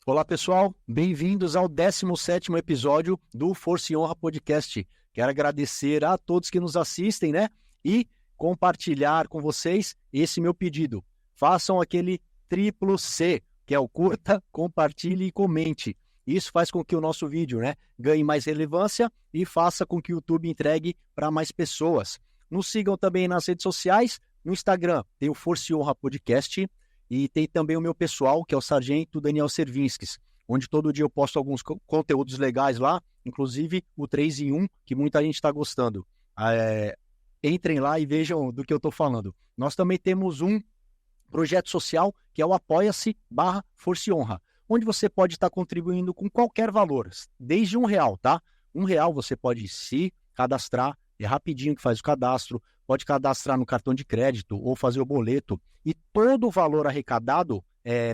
Olá, pessoal. Bem-vindos ao 17º episódio do Força e Honra Podcast. Quero agradecer a todos que nos assistem, né? E compartilhar com vocês esse meu pedido. Façam aquele triplo C, que é o curta, compartilhe e comente. Isso faz com que o nosso vídeo, né, ganhe mais relevância e faça com que o YouTube entregue para mais pessoas. Nos sigam também nas redes sociais. No Instagram tem o Força e Honra Podcast. E tem também o meu pessoal, que é o Sargento Daniel Servinskis, onde todo dia eu posto alguns conteúdos legais lá, inclusive o 3 em 1, que muita gente está gostando. Entrem lá e vejam do que eu estou falando. Nós também temos um projeto social, que é o Apoia-se/Força e Honra, onde você pode estar contribuindo com qualquer valor, desde R$1, tá? R$1 você pode se cadastrar, é rapidinho que faz o cadastro, pode cadastrar no cartão de crédito ou fazer o boleto, e todo o valor arrecadado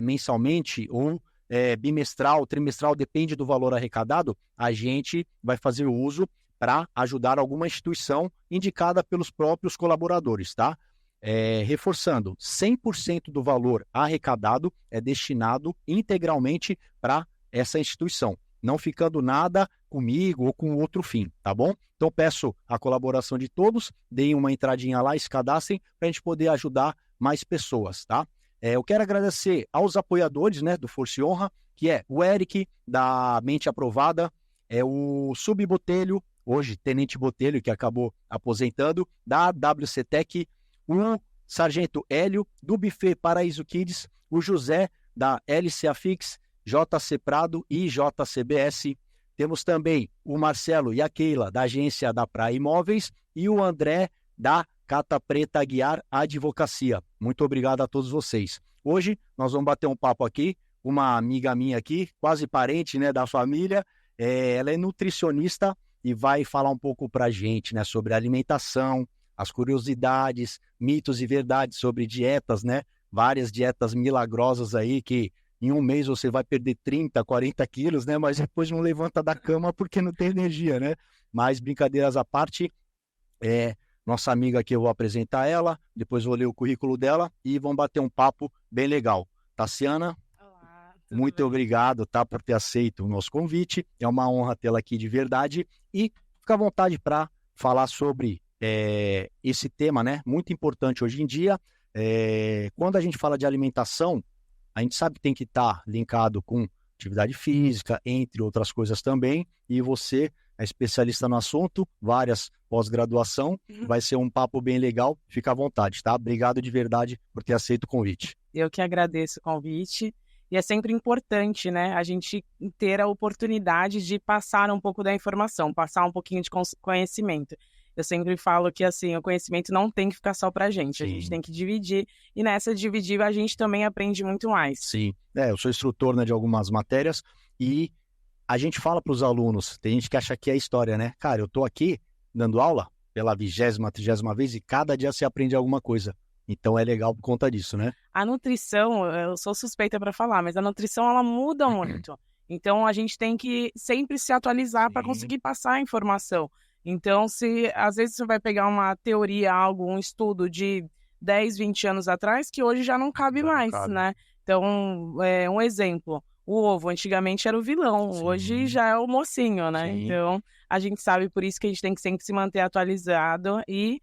mensalmente ou bimestral, trimestral, depende do valor arrecadado, a gente vai fazer uso para ajudar alguma instituição indicada pelos próprios colaboradores, tá? Reforçando, 100% do valor arrecadado é destinado integralmente para essa instituição, não ficando nada comigo ou com outro fim, tá bom? Então peço a colaboração de todos, deem uma entradinha lá e se cadastrem para a gente poder ajudar mais pessoas, tá? Eu quero agradecer aos apoiadores, né, do Força e Honra, que é o Eric, da Mente Aprovada, o Sub Botelho, hoje Tenente Botelho, que acabou aposentando, da WC Tech, o Sargento Hélio, do Buffet Paraíso Kids, o José, da LCA Fix, JC Prado e JCBS. Temos também o Marcelo e a Keila, da agência da Praia Imóveis, e o André, da Cata Preta Aguiar Advocacia. Muito obrigado a todos vocês. Hoje nós vamos bater um papo aqui, uma amiga minha aqui, quase parente, né, da família, ela é nutricionista e vai falar um pouco pra gente, né, sobre alimentação, as curiosidades, mitos e verdades sobre dietas, né, várias dietas milagrosas aí que em um mês você vai perder 30, 40 quilos, né? Mas depois não levanta da cama porque não tem energia, né? Mas brincadeiras à parte, nossa amiga aqui, eu vou apresentar ela, depois vou ler o currículo dela e vamos bater um papo bem legal. Tassiana, olá, muito obrigado, tá, por ter aceito o nosso convite. É uma honra tê-la aqui de verdade. E fica à vontade para falar sobre esse tema, né? Muito importante hoje em dia. Quando a gente fala de alimentação, a gente sabe que tem que estar linkado com atividade física, entre outras coisas também, e você é especialista no assunto, várias pós-graduação, vai ser um papo bem legal, fica à vontade, tá? Obrigado de verdade por ter aceito o convite. Eu que agradeço o convite, e é sempre importante, né, a gente ter a oportunidade de passar um pouco da informação, passar um pouquinho de conhecimento. Eu sempre falo que, assim, o conhecimento não tem que ficar só pra gente, a gente tem que dividir, e nessa dividir a gente também aprende muito mais. Sim, eu sou instrutor, né, de algumas matérias, e a gente fala para os alunos, tem gente que acha que é história, né? Cara, eu tô aqui dando aula pela 20ª, 30ª vez, e cada dia você aprende alguma coisa. Então é legal por conta disso, né? A nutrição, eu sou suspeita para falar, mas a nutrição ela muda muito. Então a gente tem que sempre se atualizar para conseguir passar a informação. Então, se às vezes você vai pegar uma teoria, um estudo de 10, 20 anos atrás, que hoje já não cabe mais, né? Então, um exemplo, o ovo antigamente era o vilão, hoje já é o mocinho, né? Sim. Então, a gente sabe, por isso que a gente tem que sempre se manter atualizado e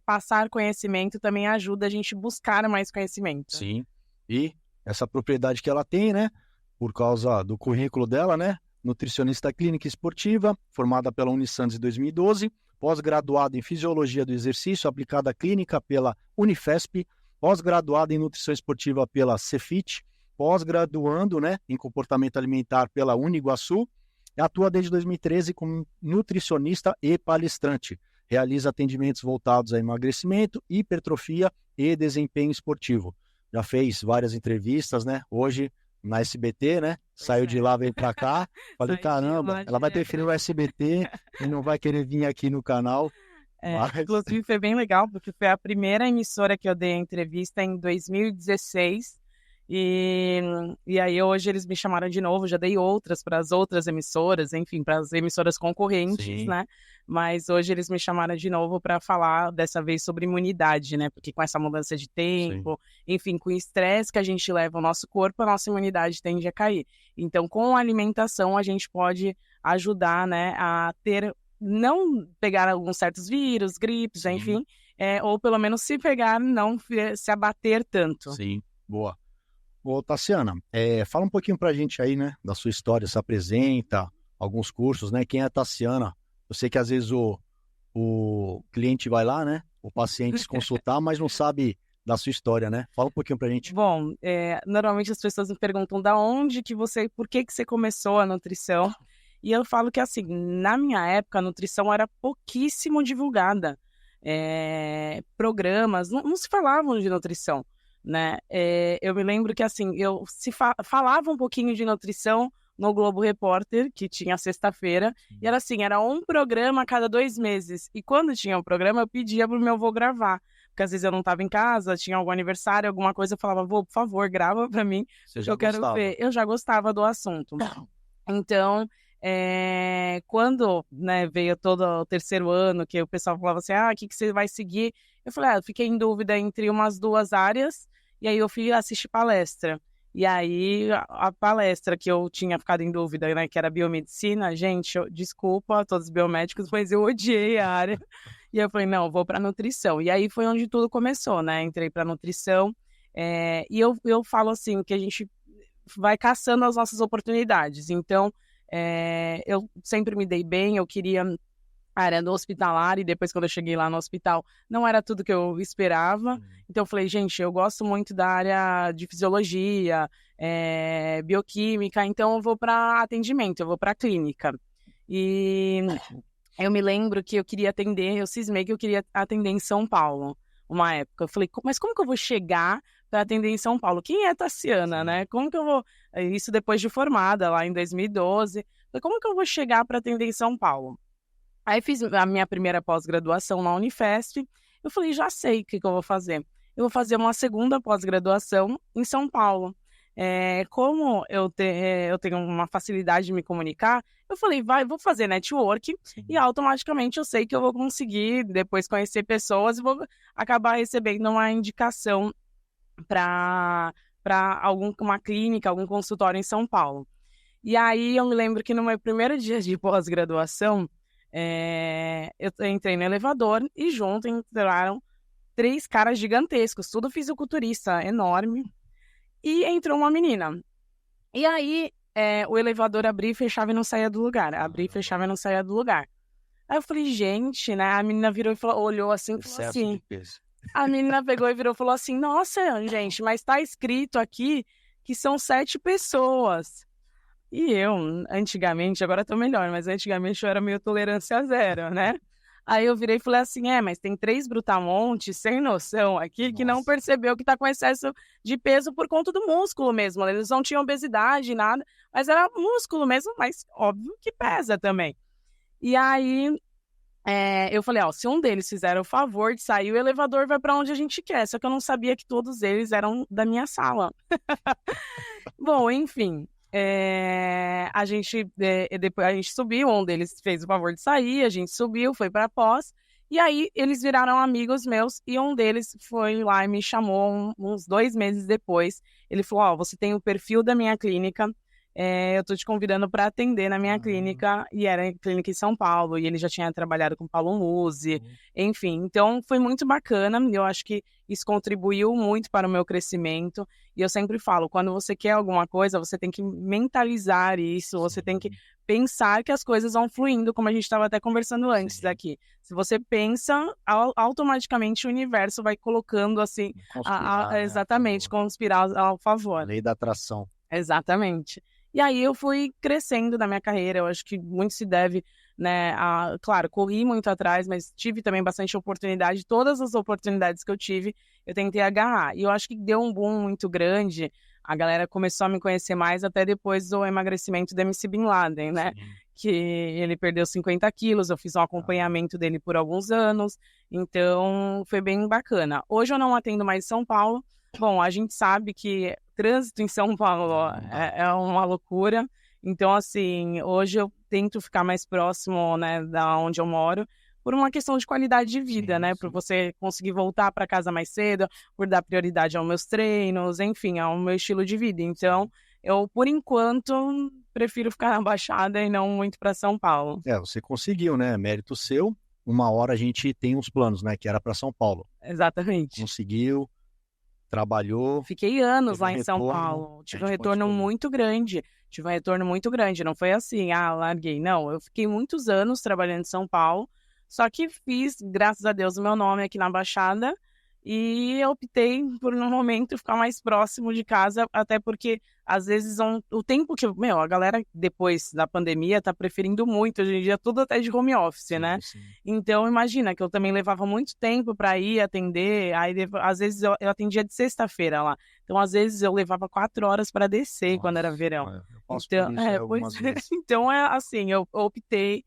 passar conhecimento também ajuda a gente buscar mais conhecimento. Sim, e essa propriedade que ela tem, né, por causa do currículo dela, né, nutricionista clínica esportiva, formada pela Unisantos em 2012, pós-graduada em Fisiologia do Exercício, aplicada à clínica pela Unifesp, pós-graduada em Nutrição Esportiva pela Cefit, pós-graduando, né, em Comportamento Alimentar pela Uniguaçu, e atua desde 2013 como nutricionista e palestrante. Realiza atendimentos voltados a emagrecimento, hipertrofia e desempenho esportivo. Já fez várias entrevistas, né, hoje na SBT, né? Saiu de lá, veio pra cá. Falei, caramba, ela vai preferir o SBT e não vai querer vir aqui no canal. Mas... Inclusive foi bem legal, porque foi a primeira emissora que eu dei a entrevista em 2016. E aí hoje eles me chamaram de novo, já dei outras para as outras emissoras, enfim, para as emissoras concorrentes, Sim. né? Mas hoje eles me chamaram de novo para falar dessa vez sobre imunidade, né? Porque com essa mudança de tempo, enfim, com o estresse que a gente leva ao nosso corpo, a nossa imunidade tende a cair. Então, com a alimentação, a gente pode ajudar, né, a ter, não pegar alguns certos vírus, gripes, enfim, ou pelo menos se pegar, não se abater tanto. Sim, boa. Ô, Tassiana, fala um pouquinho pra gente aí, né, da sua história, se apresenta, alguns cursos, né, quem é a Tassiana? Eu sei que às vezes o cliente vai lá, né, o paciente se consultar, mas não sabe da sua história, né? Fala um pouquinho pra gente. Bom, normalmente as pessoas me perguntam por que você começou a nutrição? E eu falo que, assim, na minha época, a nutrição era pouquíssimo divulgada. Programas, não se falavam de nutrição, né? Eu me lembro que, assim, falava um pouquinho de nutrição no Globo Repórter, que tinha sexta-feira, e era assim, era um programa a cada 2 meses. E quando tinha um programa, eu pedia pro meu avô gravar. Porque às vezes eu não estava em casa, tinha algum aniversário, alguma coisa, eu falava, vô, por favor, grava pra mim, Você já eu quero gostava? ver. Eu já gostava do assunto. Então, quando, né, veio todo o terceiro ano, que o pessoal falava assim, o que você vai seguir? Eu falei, eu fiquei em dúvida entre umas 2 áreas, e aí eu fui assistir palestra. E aí, a palestra que eu tinha ficado em dúvida, né, que era biomedicina, gente, desculpa a todos os biomédicos, mas eu odiei a área. E eu falei, não, vou para nutrição. E aí foi onde tudo começou, né? Entrei para nutrição. E eu falo assim, que a gente vai caçando as nossas oportunidades. Então, eu sempre me dei bem, eu queria a área do hospitalar, e depois quando eu cheguei lá no hospital, não era tudo que eu esperava. Então eu falei, gente, eu gosto muito da área de fisiologia, bioquímica, então eu vou para atendimento, eu vou para clínica. E eu me lembro que eu queria atender, eu cismei que eu queria atender em São Paulo, uma época. Eu falei, mas como que eu vou chegar para atender em São Paulo? Quem é Tassiana, né? Como que eu vou... Isso depois de formada, lá em 2012. Falei, como que eu vou chegar para atender em São Paulo? Aí fiz a minha primeira pós-graduação na Unifesp. Eu falei, já sei o que eu vou fazer. Eu vou fazer uma segunda pós-graduação em São Paulo. Como eu tenho uma facilidade de me comunicar, eu falei, vou fazer network e automaticamente eu sei que eu vou conseguir depois conhecer pessoas e vou acabar recebendo uma indicação para alguma clínica, algum consultório em São Paulo. E aí eu me lembro que no meu primeiro dia de pós-graduação, eu entrei no elevador e junto entraram 3 caras gigantescos, tudo fisiculturista, enorme. E entrou uma menina. E aí, o elevador abria e fechava e não saía do lugar. Abria e fechava e não saía do lugar. Aí eu falei, gente, né? A menina virou e olhou assim e falou assim. A menina pegou e virou e falou assim, nossa, gente, mas tá escrito aqui que são 7 pessoas. E eu, antigamente, agora tô melhor, mas antigamente eu era meio tolerância zero, né? Aí eu virei e falei assim, mas tem 3 brutamontes sem noção aqui que não percebeu que tá com excesso de peso por conta do músculo mesmo. Eles não tinham obesidade, nada, mas era músculo mesmo, mas óbvio que pesa também. E aí eu falei, se um deles fizer o favor de sair, o elevador vai para onde a gente quer. Só que eu não sabia que todos eles eram da minha sala. Bom, enfim... depois a gente subiu, um deles fez o favor de sair, a gente subiu, foi para pós, e aí eles viraram amigos meus, e um deles foi lá e me chamou uns 2 meses depois. Ele falou, você tem o perfil da minha clínica, eu tô te convidando para atender na minha clínica, e era em clínica em São Paulo, e ele já tinha trabalhado com Paulo Musi, enfim, então foi muito bacana, eu acho que isso contribuiu muito para o meu crescimento, e eu sempre falo, quando você quer alguma coisa, você tem que mentalizar isso, você tem que pensar que as coisas vão fluindo, como a gente estava até conversando antes aqui. Se você pensa, automaticamente o universo vai colocando assim, exatamente, conspirar ao favor. A lei da atração. Exatamente. E aí eu fui crescendo na minha carreira, eu acho que muito se deve, né, claro, corri muito atrás, mas tive também bastante oportunidade, todas as oportunidades que eu tive, eu tentei agarrar, e eu acho que deu um boom muito grande, a galera começou a me conhecer mais até depois do emagrecimento do MC Bin Laden, né, que ele perdeu 50 quilos, eu fiz um acompanhamento dele por alguns anos, então foi bem bacana. Hoje eu não atendo mais em São Paulo, Bom, a gente sabe que trânsito em São Paulo é uma loucura. Então, assim, hoje eu tento ficar mais próximo, né, da onde eu moro, por uma questão de qualidade de vida, né? Por você conseguir voltar para casa mais cedo, por dar prioridade aos meus treinos, enfim, ao meu estilo de vida. Então, eu, por enquanto, prefiro ficar na Baixada e não muito para São Paulo. Você conseguiu, né? Mérito seu. Uma hora a gente tem uns planos, né? Que era para São Paulo. Exatamente. Conseguiu, trabalhou. Fiquei anos teve lá um em São retorno, Paulo. a Tive um gente pode retorno falar. muito grande. Tive um retorno muito grande. Não foi assim, larguei. Não, eu fiquei muitos anos trabalhando em São Paulo. Só que fiz, graças a Deus, o meu nome aqui na Baixada. E eu optei por, no momento, ficar mais próximo de casa, até porque, às vezes, o tempo que... a galera, depois da pandemia, tá preferindo muito, hoje em dia, tudo até de home office, né? Sim. Então, imagina que eu também levava muito tempo para ir atender, aí, às vezes, eu atendia de sexta-feira lá. Então, às vezes, eu levava 4 horas para descer quando era verão. Eu passo Então, por isso algumas vezes. então, assim, eu optei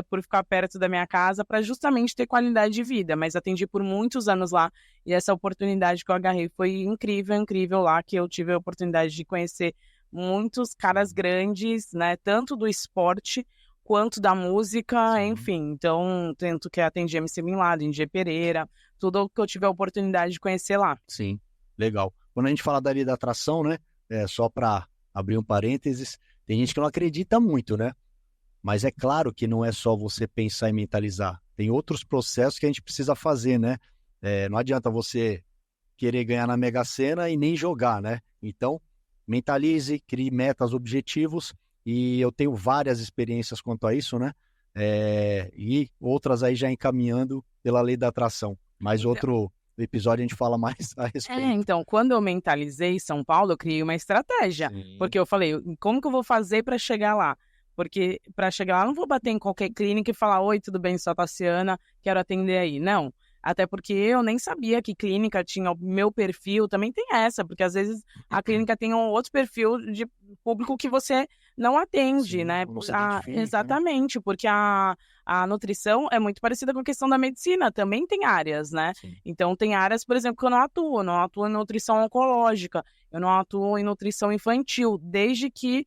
por ficar perto da minha casa para justamente ter qualidade de vida, mas atendi por muitos anos lá e essa oportunidade que eu agarrei foi incrível, incrível lá, que eu tive a oportunidade de conhecer muitos caras grandes, né, tanto do esporte quanto da música, enfim, então, tanto que atendi MC Bin Laden, DJ Pereira, tudo que eu tive a oportunidade de conhecer lá. Sim, legal. Quando a gente fala da lei da atração, né, só para abrir um parênteses, tem gente que não acredita muito, né? Mas é claro que não é só você pensar e mentalizar. Tem outros processos que a gente precisa fazer, né? Não adianta você querer ganhar na Mega Sena e nem jogar, né? Então, mentalize, crie metas, objetivos, e eu tenho várias experiências quanto a isso, né? E outras aí já encaminhando pela lei da atração. Mas outro episódio a gente fala mais a respeito. Então, quando eu mentalizei São Paulo, eu criei uma estratégia. Porque eu falei, como que eu vou fazer para chegar lá? Porque para chegar lá, eu não vou bater em qualquer clínica e falar, oi, tudo bem, sou a Tassiana, quero atender aí. Não. Até porque eu nem sabia que clínica tinha o meu perfil, também tem essa, porque às vezes a clínica tem um outro perfil de público que você não atende, né? Não se identifica, exatamente, porque a nutrição é muito parecida com a questão da medicina, também tem áreas, né? Sim. Então tem áreas, por exemplo, que eu não atuo em nutrição oncológica, eu não atuo em nutrição infantil, desde que,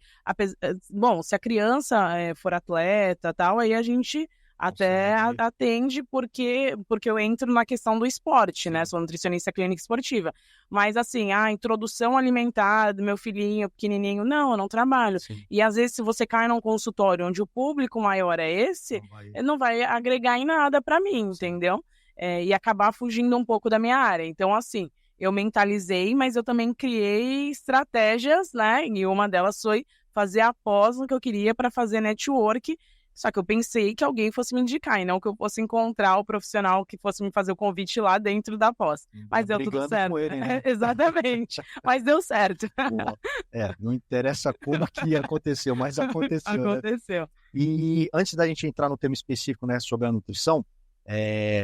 bom, se a criança for atleta tal, aí a gente até atende porque eu entro na questão do esporte, né? Sou nutricionista clínica esportiva. Mas assim, a introdução alimentar do meu filhinho pequenininho, não, eu não trabalho. Sim. E às vezes se você cai num consultório onde o público maior é esse, não vai agregar em nada para mim, entendeu? E acabar fugindo um pouco da minha área. Então assim, eu mentalizei, mas eu também criei estratégias, né? E uma delas foi fazer a pós no que eu queria para fazer network. Só que eu pensei que alguém fosse me indicar e não que eu fosse encontrar o profissional que fosse me fazer o convite lá dentro da pós. Mas deu tudo certo. Com ele, né? Exatamente. Mas deu certo. Não interessa como que aconteceu, mas aconteceu. Aconteceu. Né? E antes da gente entrar no tema específico, né, sobre a nutrição,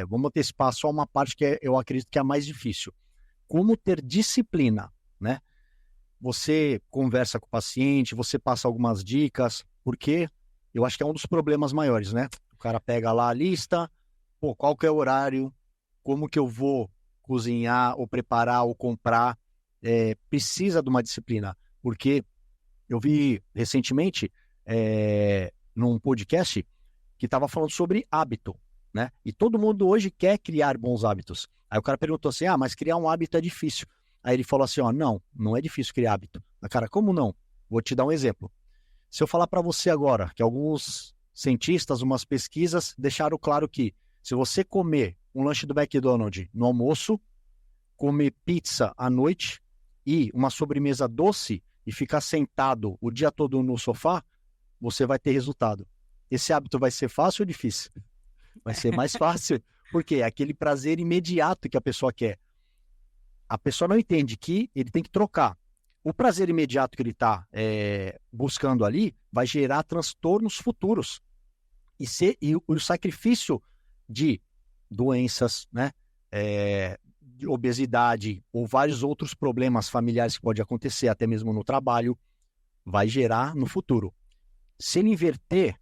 vamos antecipar só uma parte que eu acredito que é a mais difícil. Como ter disciplina, né? Você conversa com o paciente, você passa algumas dicas, porque eu acho que é um dos problemas maiores, né? O cara pega lá a lista, qual que é o horário, como que eu vou cozinhar, ou preparar, ou comprar, precisa de uma disciplina, porque eu vi recentemente num podcast que estava falando sobre hábito, né? E todo mundo hoje quer criar bons hábitos. Aí o cara perguntou assim, mas criar um hábito é difícil. Aí ele falou assim, não é difícil criar hábito. Cara, como não? Vou te dar um exemplo. Se eu falar para você agora que alguns cientistas, umas pesquisas deixaram claro que se você comer um lanche do McDonald's no almoço, comer pizza à noite e uma sobremesa doce e ficar sentado o dia todo no sofá, você vai ter resultado. Esse hábito vai ser fácil ou difícil? Vai ser mais fácil, porque é aquele prazer imediato que a pessoa quer. A pessoa não entende que ele tem que trocar. O prazer imediato que ele está buscando ali vai gerar transtornos futuros. E o sacrifício de doenças, né, de obesidade ou vários outros problemas familiares que pode acontecer, até mesmo no trabalho, vai gerar no futuro. Se ele inverter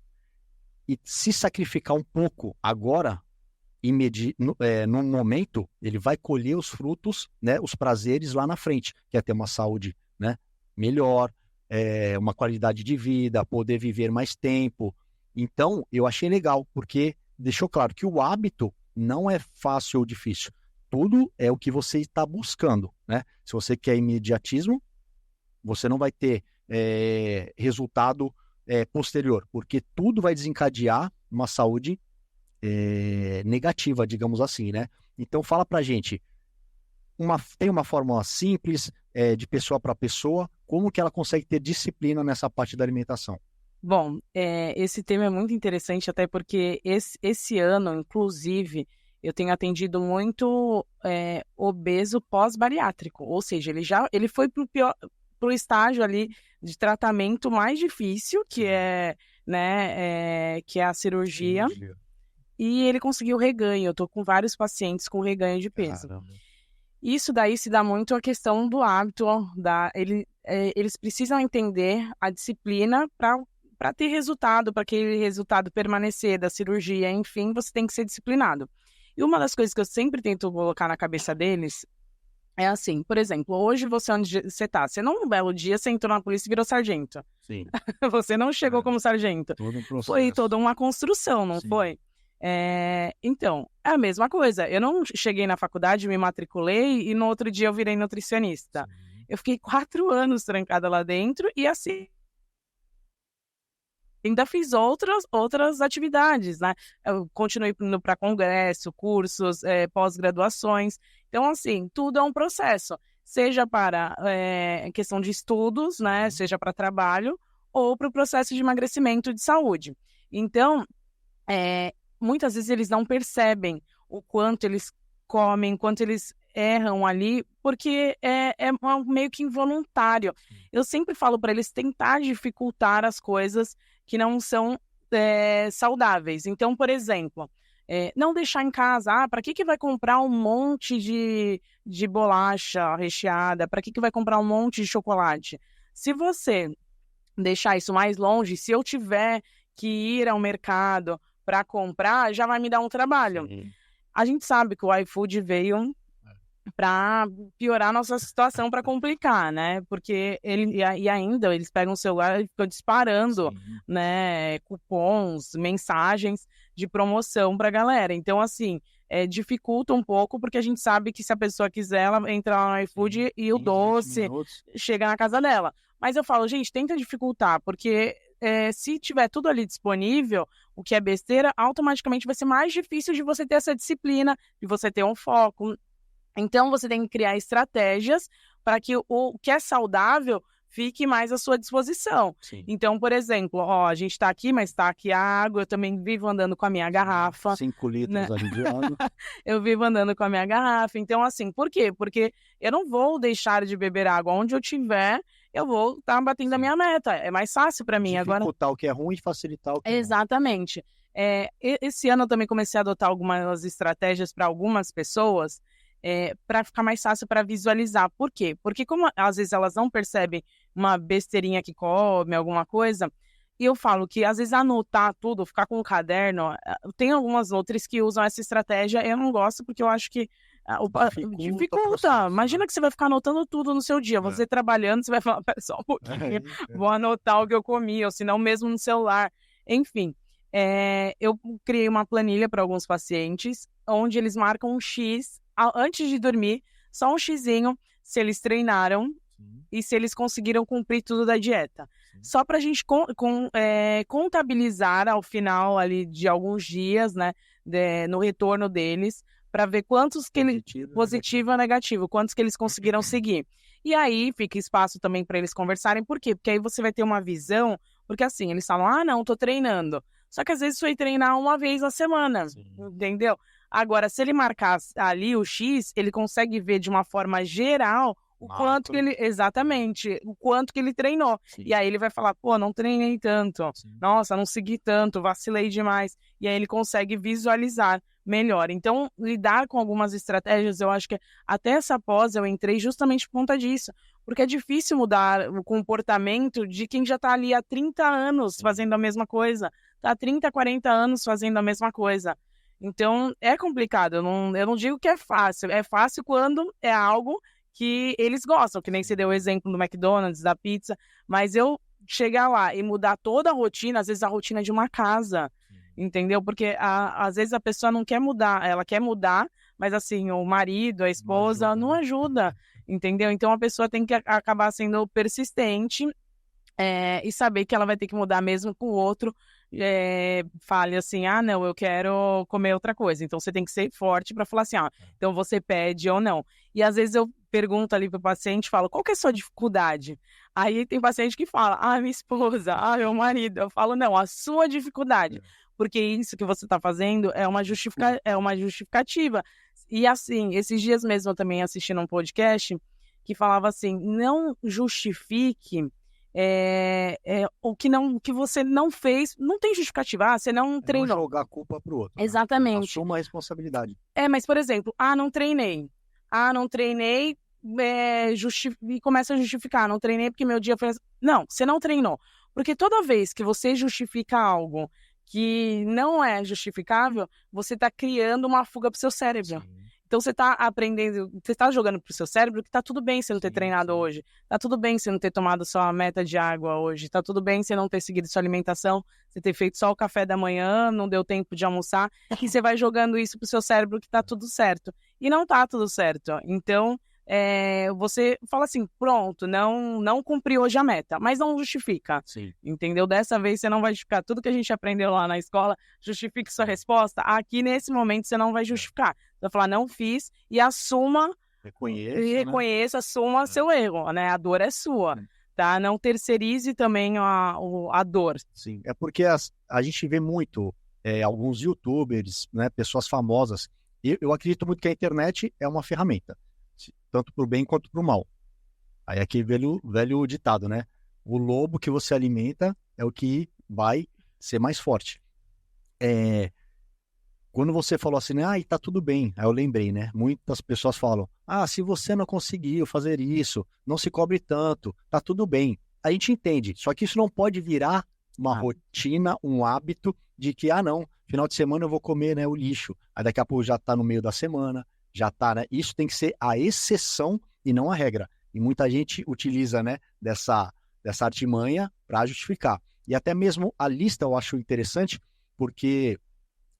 e se sacrificar um pouco agora, no momento, ele vai colher os frutos, né, os prazeres lá na frente, que é ter uma saúde, né, melhor, uma qualidade de vida, poder viver mais tempo. Então, eu achei legal, porque deixou claro que o hábito não é fácil ou difícil. Tudo é o que você está buscando, né? Se você quer imediatismo, você não vai ter resultado posterior, porque tudo vai desencadear uma saúde negativa, digamos assim, né? Então, fala pra gente, tem uma fórmula simples, de pessoa para pessoa, como que ela consegue ter disciplina nessa parte da alimentação? Bom, esse tema é muito interessante, até porque esse ano, inclusive, eu tenho atendido muito obeso pós-bariátrico, ou seja, ele foi pro estágio ali de tratamento mais difícil, que é, né, que é a cirurgia, e ele conseguiu reganho. Eu tô com vários pacientes com reganho de peso. Caramba. Isso daí se dá muito à questão do hábito, eles precisam entender a disciplina para ter resultado, para aquele resultado permanecer da cirurgia, enfim, você tem que ser disciplinado. E uma das coisas que eu sempre tento colocar na cabeça deles é assim, por exemplo, hoje onde você tá? Você não, um belo dia, você entrou na polícia e virou sargento. Sim. Você não chegou como sargento. Todo um processo. Foi toda uma construção, não Sim. foi? Então, é a mesma coisa. Eu não cheguei na faculdade, me matriculei e no outro dia eu virei nutricionista. Sim. Eu fiquei 4 anos trancada lá dentro e assim, ainda fiz outras atividades, né? Eu continuei indo para congresso, cursos, pós-graduações. Então, assim, tudo é um processo. Seja para questão de estudos, né? Seja para trabalho ou para o processo de emagrecimento de saúde. Então, muitas vezes eles não percebem o quanto eles comem, quanto eles erram ali, porque é meio que involuntário. Eu sempre falo para eles tentar dificultar as coisas que não são saudáveis. Então, por exemplo, não deixar em casa, para que vai comprar um monte de bolacha recheada? Para que vai comprar um monte de chocolate? Se você deixar isso mais longe, se eu tiver que ir ao mercado para comprar, já vai me dar um trabalho. Sim. A gente sabe que o iFood veio para piorar a nossa situação, para complicar, né? Porque ainda eles pegam o celular e ficam disparando, Sim. né, cupons, mensagens de promoção para a galera. Então, assim, dificulta um pouco, porque a gente sabe que se a pessoa quiser, ela entra lá no iFood e o 15, 20 doce minutos. chega na casa dela. Mas eu falo, gente, tenta dificultar, porque se tiver tudo ali disponível, o que é besteira, automaticamente vai ser mais difícil de você ter essa disciplina, de você ter um foco. Então, você tem que criar estratégias para que o que é saudável fique mais à sua disposição. Sim. Então, por exemplo, a gente está aqui, mas está aqui a água, eu também vivo andando com a minha garrafa. 5 litros, né? ali de água. Eu vivo andando com a minha garrafa. Então, assim, por quê? Porque eu não vou deixar de beber água. Onde eu tiver, eu vou estar batendo a minha meta. É mais fácil para mim. Agora, Dificultar o que é ruim e facilitar o que é bom. exatamente. Esse ano eu também comecei a adotar algumas estratégias para algumas pessoas, para ficar mais fácil para visualizar. Por quê? Porque como às vezes elas não percebem uma besteirinha que come, alguma coisa, e eu falo que às vezes anotar tudo, ficar com um caderno, tem algumas outras que usam essa estratégia, eu não gosto porque eu acho que dificulta. o processo, Imagina né? que você vai ficar anotando tudo no seu dia, você trabalhando, você vai falar, pera só um pouquinho, vou anotar o que eu comi, ou se não mesmo no celular. Enfim, eu criei uma planilha para alguns pacientes, onde eles marcam um X antes de dormir, só um xizinho, se eles treinaram e se eles conseguiram cumprir tudo da dieta. Só para a gente contabilizar ao final ali de alguns dias, né, no retorno deles, para ver quantos que positivo ou negativo, quantos que eles conseguiram seguir. E aí fica espaço também para eles conversarem. Por quê? Porque aí você vai ter uma visão, porque assim, eles falam, não, tô treinando. Só que às vezes foi treinar uma vez na semana, entendeu? Agora, se ele marcar ali o X, ele consegue ver de uma forma geral o quanto que ele... Exatamente, o quanto que ele treinou. Sim. E aí ele vai falar, não treinei tanto. Sim. Nossa, não segui tanto, vacilei demais. E aí ele consegue visualizar melhor. Então, lidar com algumas estratégias, eu acho que até essa pós eu entrei justamente por conta disso. Porque é difícil mudar o comportamento de quem já está ali há 30 anos fazendo a mesma coisa. Está há 30, 40 anos fazendo a mesma coisa. Então, é complicado. Eu não digo que é fácil. É fácil quando é algo que eles gostam, que nem você deu o exemplo do McDonald's, da pizza. Mas eu chegar lá e mudar toda a rotina, às vezes a rotina de uma casa, entendeu? Porque às vezes a pessoa não quer mudar, ela quer mudar, mas assim, o marido, a esposa não ajuda, entendeu? Então a pessoa tem que acabar sendo persistente e saber que ela vai ter que mudar mesmo com o outro fale assim, ah, não, eu quero comer outra coisa. Então você tem que ser forte para falar assim, então você pede ou não. E às vezes eu pergunto ali pro paciente, falo, qual que é a sua dificuldade? Aí tem paciente que fala, minha esposa, meu marido. Eu falo, não, a sua dificuldade. Porque isso que você está fazendo é uma justificativa. E assim, esses dias mesmo eu também assisti num podcast que falava assim, não justifique o que você não fez, não tem justificativa, você não treinou. Não jogar a culpa pro outro. Exatamente. Né? Assuma a responsabilidade. Mas, por exemplo, não treinei. Não treinei, e começa a justificar, não treinei porque meu dia foi... Não, você não treinou. Porque toda vez que você justifica algo que não é justificável, você está criando uma fuga pro seu cérebro. Sim. Então você está aprendendo, você está jogando pro seu cérebro que tá tudo bem você não ter treinado hoje. Tá tudo bem você não ter tomado só a meta de água hoje. Tá tudo bem você não ter seguido sua alimentação, você ter feito só o café da manhã, não deu tempo de almoçar. E você vai jogando isso pro seu cérebro que tá tudo certo. E não tá tudo certo. Então, você fala assim, pronto, não cumpri hoje a meta, mas não justifica. Sim. Entendeu? Dessa vez você não vai justificar tudo que a gente aprendeu lá na escola, justifique sua resposta. Aqui, nesse momento, você não vai justificar. Você vai falar, não fiz, e assuma, reconheça, assuma seu erro, né? A dor é sua, tá? Não terceirize também a dor. Sim, é porque a gente vê muito alguns youtubers, né, pessoas famosas, e eu acredito muito que a internet é uma ferramenta, tanto para o bem quanto para o mal. Aí aquele velho ditado, né? O lobo que você alimenta é o que vai ser mais forte. Quando você falou assim, tá tudo bem, aí eu lembrei, né? Muitas pessoas falam, se você não conseguiu fazer isso, não se cobre tanto, tá tudo bem. A gente entende, só que isso não pode virar uma rotina, um hábito de que, não, final de semana eu vou comer, né, o lixo. Aí daqui a pouco já tá no meio da semana, já tá, né? Isso tem que ser a exceção e não a regra. E muita gente utiliza, né, dessa artimanha para justificar. E até mesmo a lista eu acho interessante, porque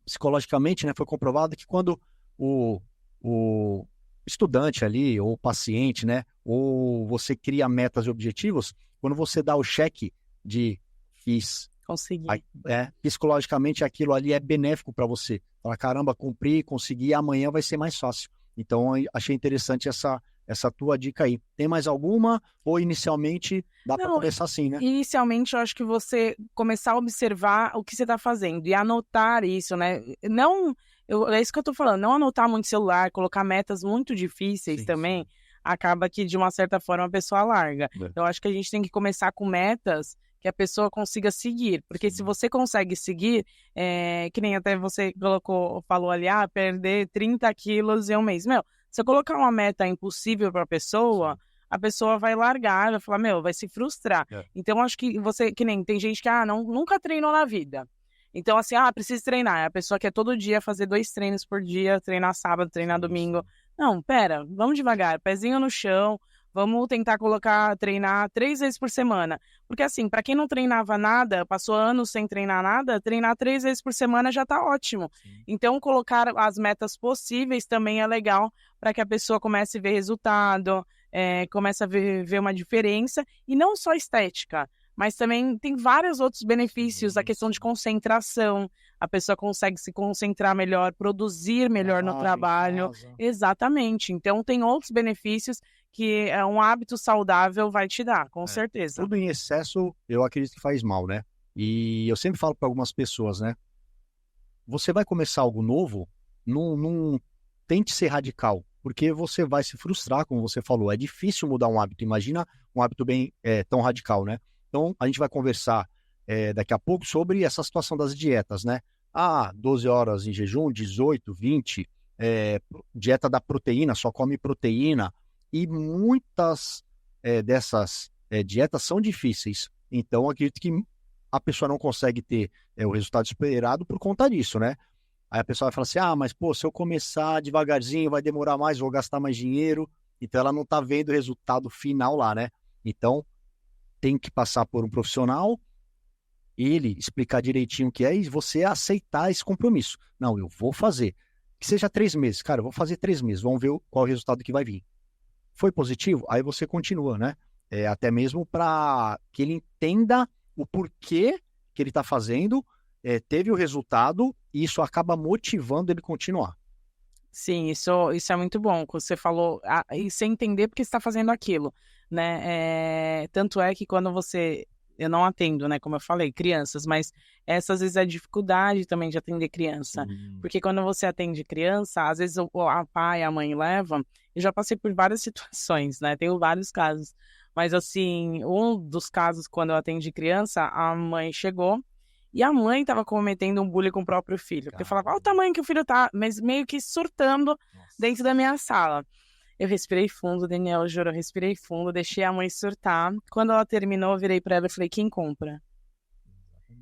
psicologicamente, né, foi comprovado que quando o estudante ali, ou o paciente, né, ou você cria metas e objetivos, quando você dá o cheque de fiz, consegui. Psicologicamente aquilo ali é benéfico para você. Fala, caramba, cumpri, consegui, amanhã vai ser mais fácil. Então, achei interessante essa tua dica aí. Tem mais alguma? Ou inicialmente dá para começar assim, né? Inicialmente, eu acho que você começar a observar o que você está fazendo e anotar isso, né? É isso que eu tô falando, não anotar muito celular, colocar metas muito difíceis também, acaba que, de uma certa forma, a pessoa larga. Eu acho que a gente tem que começar com metas que a pessoa consiga seguir, porque se você consegue seguir, que nem até você falou ali, perder 30 quilos em um mês. Se eu colocar uma meta impossível para a pessoa vai largar, vai falar, vai se frustrar. Então, acho que que nem tem gente que nunca treinou na vida. Então, assim, precisa treinar. A pessoa quer todo dia fazer 2 treinos por dia, treinar sábado, treinar domingo. Não, pera, vamos devagar, pezinho no chão, vamos tentar treinar 3 vezes por semana. Porque assim, para quem não treinava nada, passou anos sem treinar nada, treinar 3 vezes por semana já tá ótimo. Então, colocar as metas possíveis também é legal para que a pessoa comece a ver resultado, comece a ver uma diferença, e não só estética, mas também tem vários outros benefícios, a questão de concentração, a pessoa consegue se concentrar melhor, produzir melhor no trabalho. Exatamente. Então, tem outros benefícios que um hábito saudável vai te dar, com certeza. Tudo em excesso, eu acredito que faz mal, né? E eu sempre falo para algumas pessoas, né? Você vai começar algo novo, não tente ser radical, porque você vai se frustrar, como você falou. É difícil mudar um hábito. Imagina um hábito bem tão radical, né? Então, a gente vai conversar daqui a pouco sobre essa situação das dietas, né? 12 horas em jejum, 18, 20, dieta da proteína, só come proteína. E muitas dessas dietas são difíceis. Então, acredito que a pessoa não consegue ter o resultado esperado por conta disso, né? Aí a pessoa vai falar assim, mas pô, se eu começar devagarzinho vai demorar mais, vou gastar mais dinheiro. Então ela não tá vendo o resultado final lá, né? Então tem que passar por um profissional, ele explicar direitinho o que é e você aceitar esse compromisso. Não, eu vou fazer. Que seja 3 meses. Cara, eu vou fazer 3 meses, vamos ver qual é o resultado que vai vir. Foi positivo? Aí você continua, né? Até mesmo para que ele entenda o porquê que ele está fazendo, teve o resultado e isso acaba motivando ele continuar. Sim, isso é muito bom. Você falou, e você entender porque você está fazendo aquilo, né? Tanto é que quando eu não atendo, né? Como eu falei, crianças, mas essa às vezes é a dificuldade também de atender criança. Porque quando você atende criança, às vezes a pai, a mãe levam. Eu já passei por várias situações, né? Tenho vários casos. Mas assim, um dos casos quando eu atendi criança, a mãe chegou. E a mãe estava cometendo um bullying com o próprio filho. Porque falava, olha o tamanho que o filho tá, mas meio que surtando dentro da minha sala. Eu respirei fundo, Daniel, eu juro, eu respirei fundo, deixei a mãe surtar. Quando ela terminou, eu virei pra ela e falei, quem compra?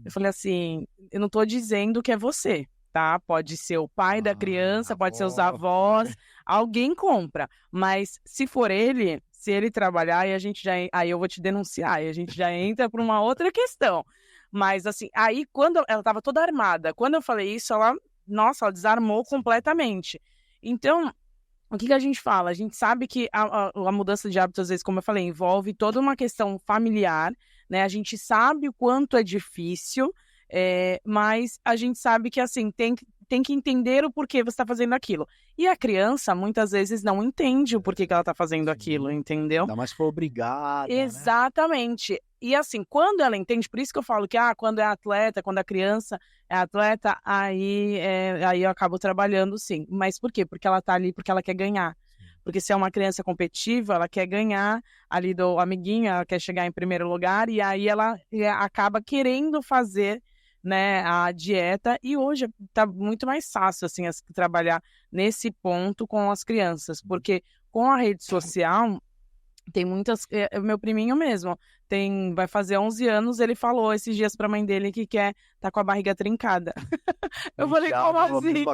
Eu falei assim, eu não tô dizendo que é você, tá? Pode ser o pai da criança, pode ser os avós, alguém compra. Mas se for ele, se ele trabalhar, aí eu vou te denunciar, e a gente já entra pra uma outra questão. Mas, assim, aí quando ela estava toda armada, quando eu falei isso, ela desarmou completamente. Então, o que a gente fala? A gente sabe que a mudança de hábito, às vezes, como eu falei, envolve toda uma questão familiar, né? A gente sabe o quanto é difícil, mas a gente sabe que, assim, tem que entender o porquê você está fazendo aquilo. E a criança, muitas vezes, não entende o porquê que ela está fazendo aquilo, entendeu? Ainda mais se for obrigada, Exatamente. Né? E assim, quando ela entende, por isso que eu falo que quando é atleta, quando a criança é atleta, aí eu acabo trabalhando sim. Mas por quê? Porque ela tá ali porque ela quer ganhar. Porque se é uma criança competitiva, ela quer ganhar ali do amiguinho, ela quer chegar em primeiro lugar, e aí ela acaba querendo fazer, né, a dieta, e hoje tá muito mais fácil, assim, trabalhar nesse ponto com as crianças, porque com a rede social, tem muitas, meu priminho mesmo, vai fazer 11 anos, ele falou esses dias pra mãe dele que quer tá com a barriga trincada. Eu falei, como assim?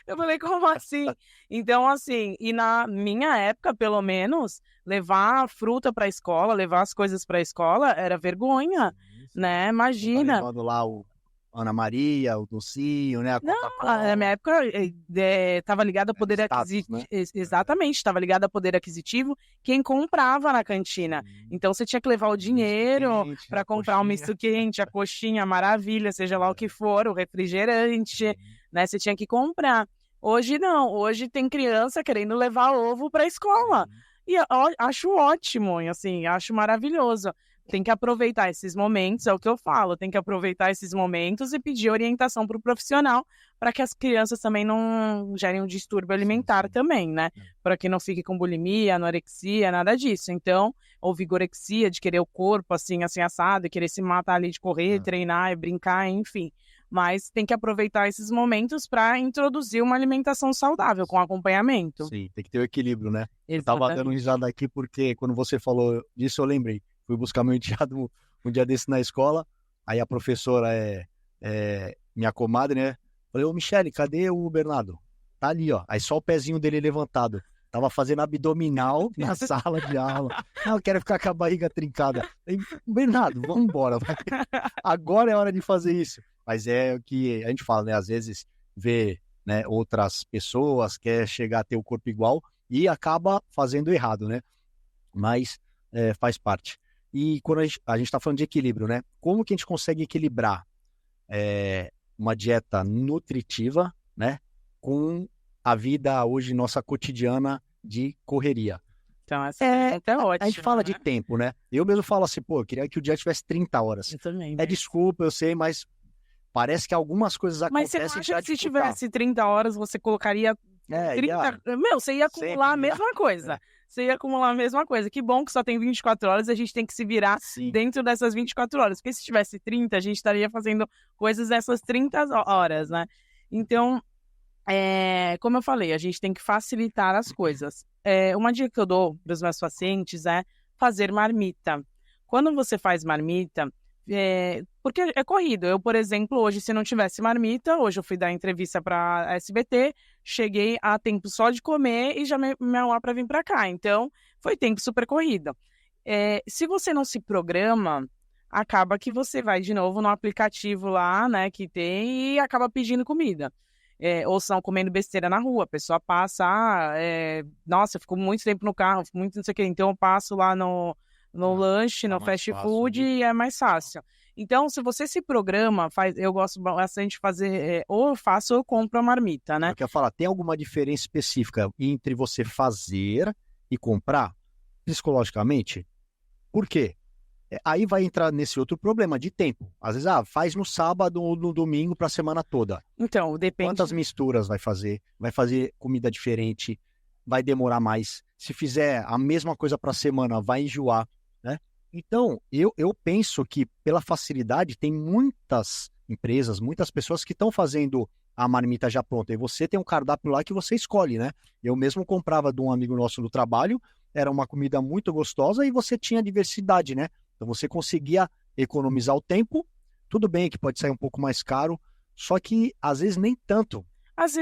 Eu falei, como assim? Então, assim, e na minha época, pelo menos, levar fruta pra escola, levar as coisas pra escola, era vergonha, né? Imagina. Tá levando lá o Ana Maria, o docinho, né? A Coca-Cola. Na minha época, estava ligado a poder aquisitivo. Né? Exatamente, estava ligado a poder aquisitivo quem comprava na cantina. Então, você tinha que levar o dinheiro para comprar um misto quente, a coxinha, a maravilha, seja lá o que for, o refrigerante, né? Você tinha que comprar. Hoje não, hoje tem criança querendo levar ovo para a escola. E eu acho ótimo, assim, acho maravilhoso. Tem que aproveitar esses momentos, é o que eu falo, tem que aproveitar esses momentos e pedir orientação para o profissional para que as crianças também não gerem um distúrbio alimentar também, né? Para que não fique com bulimia, anorexia, nada disso. Então, ou vigorexia, de querer o corpo assim assado, e querer se matar ali de correr, treinar, brincar, enfim. Mas tem que aproveitar esses momentos para introduzir uma alimentação saudável, com acompanhamento. Sim, tem que ter o equilíbrio, né? Exatamente. Eu tava dando risada aqui porque quando você falou disso eu lembrei. Fui buscar meu enteado um dia desse na escola, aí a professora minha comadre, né? Falei, ô Michele, cadê o Bernardo? Tá ali, ó. Aí só o pezinho dele levantado. Tava fazendo abdominal na sala de aula. Não, eu quero ficar com a barriga trincada. Aí, Bernardo, vamos embora. Agora é hora de fazer isso. Mas é o que a gente fala, né? Às vezes vê, né, outras pessoas, quer chegar a ter o corpo igual e acaba fazendo errado, né? Mas faz parte. E quando a gente está falando de equilíbrio, né? Como que a gente consegue equilibrar uma dieta nutritiva, né, com a vida hoje nossa cotidiana de correria? Então, essa é ótima. A gente fala de tempo, né? Eu mesmo falo assim, pô, eu queria que o dia tivesse 30 horas. Eu também. Desculpa, eu sei, mas parece que algumas coisas acontecem. Mas você acha que se tivesse 30 horas, você colocaria 30... você ia acumular a mesma coisa. Você ia acumular a mesma coisa. Que bom que só tem 24 horas, a gente tem que se virar dentro dessas 24 horas. Porque se tivesse 30, a gente estaria fazendo coisas nessas 30 horas, né? Então, como eu falei, a gente tem que facilitar as coisas. Uma dica que eu dou para os meus pacientes é fazer marmita. Quando você faz marmita, Porque é corrido. Eu, por exemplo, hoje, se não tivesse marmita, hoje eu fui dar entrevista para SBT, cheguei a tempo só de comer e já me arrumar para vir para cá. Então, foi tempo super corrido. Se você não se programa, acaba que você vai de novo no aplicativo lá, né, que tem e acaba pedindo comida. Ou são comendo besteira na rua, a pessoa passa, nossa, eu fico muito tempo no carro, fico muito não sei o quê, então eu passo lá no lanche, no fast food e é mais fácil. Então, se você se programa, eu gosto bastante de fazer, ou eu faço ou eu compro a marmita, né? Eu quero falar, tem alguma diferença específica entre você fazer e comprar, psicologicamente? Por quê? Aí vai entrar nesse outro problema de tempo. Às vezes, faz no sábado ou no domingo para a semana toda. Então, depende. Quantas misturas vai fazer? Vai fazer comida diferente? Vai demorar mais? Se fizer a mesma coisa para a semana, vai enjoar, né? Então, eu penso que pela facilidade, tem muitas empresas, muitas pessoas que estão fazendo a marmita já pronta. E você tem um cardápio lá que você escolhe, né? Eu mesmo comprava de um amigo nosso do trabalho, era uma comida muito gostosa e você tinha diversidade, né? Então você conseguia economizar o tempo, tudo bem que pode sair um pouco mais caro, só que às vezes nem tanto. Às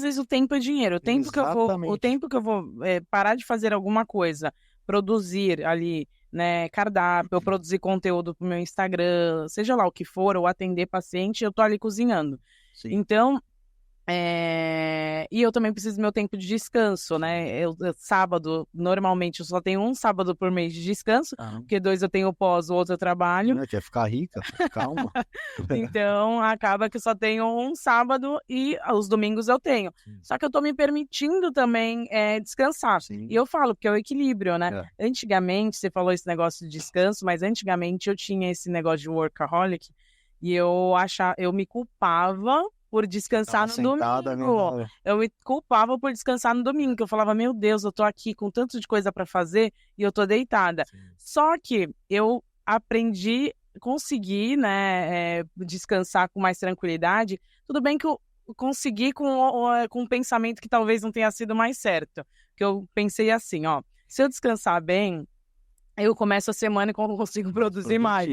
vezes o tempo é dinheiro. O tempo que eu vou parar de fazer alguma coisa, produzir ali, né, cardápio, ou produzir conteúdo pro meu Instagram, seja lá o que for, ou atender paciente, eu tô ali cozinhando. Sim. Então, e eu também preciso do meu tempo de descanso, né? Sábado, normalmente, eu só tenho um sábado por mês de descanso, porque 2 eu tenho pós, o outro eu trabalho. Quer ficar rica? Calma. Então, acaba que eu só tenho um sábado e os domingos eu tenho. Sim. Só que eu tô me permitindo também descansar. Sim. E eu falo, porque é o equilíbrio, né? Antigamente, você falou esse negócio de descanso, mas antigamente eu tinha esse negócio de workaholic e eu me culpava por descansar no domingo. Eu me culpava por descansar no domingo, que eu falava, meu Deus, eu tô aqui com tanto de coisa para fazer e eu tô deitada. Sim. Só que eu consegui, né, descansar com mais tranquilidade. Tudo bem que eu consegui com um pensamento que talvez não tenha sido mais certo. Que eu pensei assim, se eu descansar bem, eu começo a semana e consigo produzir mais.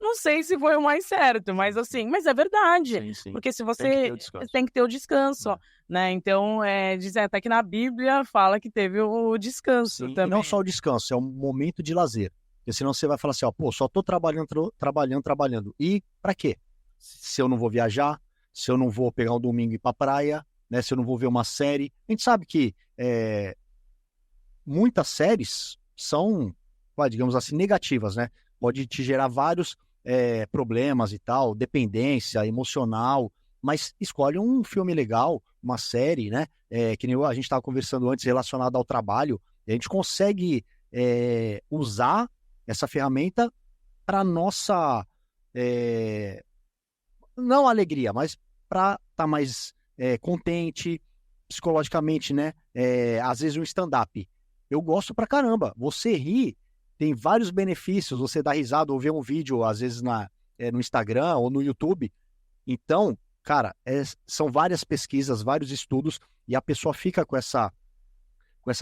Não sei se foi o mais certo, mas mas é verdade. Sim. Porque se você tem que ter o descanso, né? Então, dizem até que na Bíblia fala que teve o descanso também. E não só o descanso, é um momento de lazer. Porque senão você vai falar assim, só tô trabalhando. E pra quê? Se eu não vou viajar, se eu não vou pegar um domingo e ir pra praia, né? Se eu não vou ver uma série. A gente sabe que muitas séries são, digamos assim, negativas, né? Pode te gerar vários problemas e tal, dependência emocional, mas escolhe um filme legal, uma série, né? Que nem a gente estava conversando antes relacionado ao trabalho, e a gente consegue usar essa ferramenta para nossa, não alegria, mas para estar mais contente psicologicamente, né? Às vezes um stand-up. Eu gosto pra caramba. Você ri, tem vários benefícios. Você dá risada ou vê um vídeo, às vezes no Instagram ou no YouTube. Então, cara, são várias pesquisas, vários estudos, e a pessoa fica com essa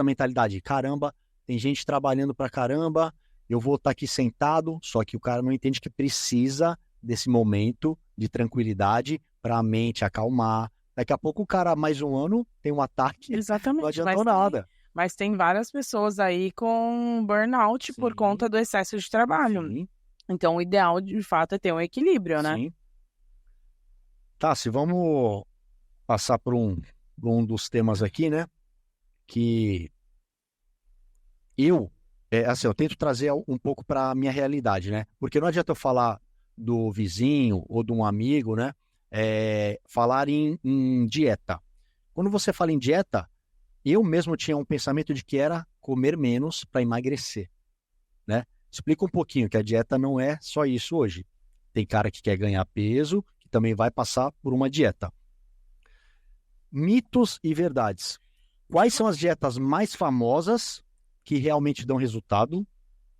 mentalidade. Caramba, tem gente trabalhando pra caramba, eu vou estar aqui sentado, só que o cara não entende que precisa desse momento de tranquilidade para a mente acalmar. Daqui a pouco o cara, mais um ano, tem um ataque. Exatamente. Não adiantou nada. Mas tem várias pessoas aí com burnout por conta do excesso de trabalho. Sim. Então, o ideal, de fato, é ter um equilíbrio, né? Sim. Tá, se vamos passar por um dos temas aqui, né? Que eu tento trazer um pouco para a minha realidade, né? Porque não adianta eu falar do vizinho ou de um amigo, né? Falar em dieta. Quando você fala em dieta, eu mesmo tinha um pensamento de que era comer menos para emagrecer, né? Explica um pouquinho que a dieta não é só isso hoje. Tem cara que quer ganhar peso, que também vai passar por uma dieta. Mitos e verdades. Quais são as dietas mais famosas que realmente dão resultado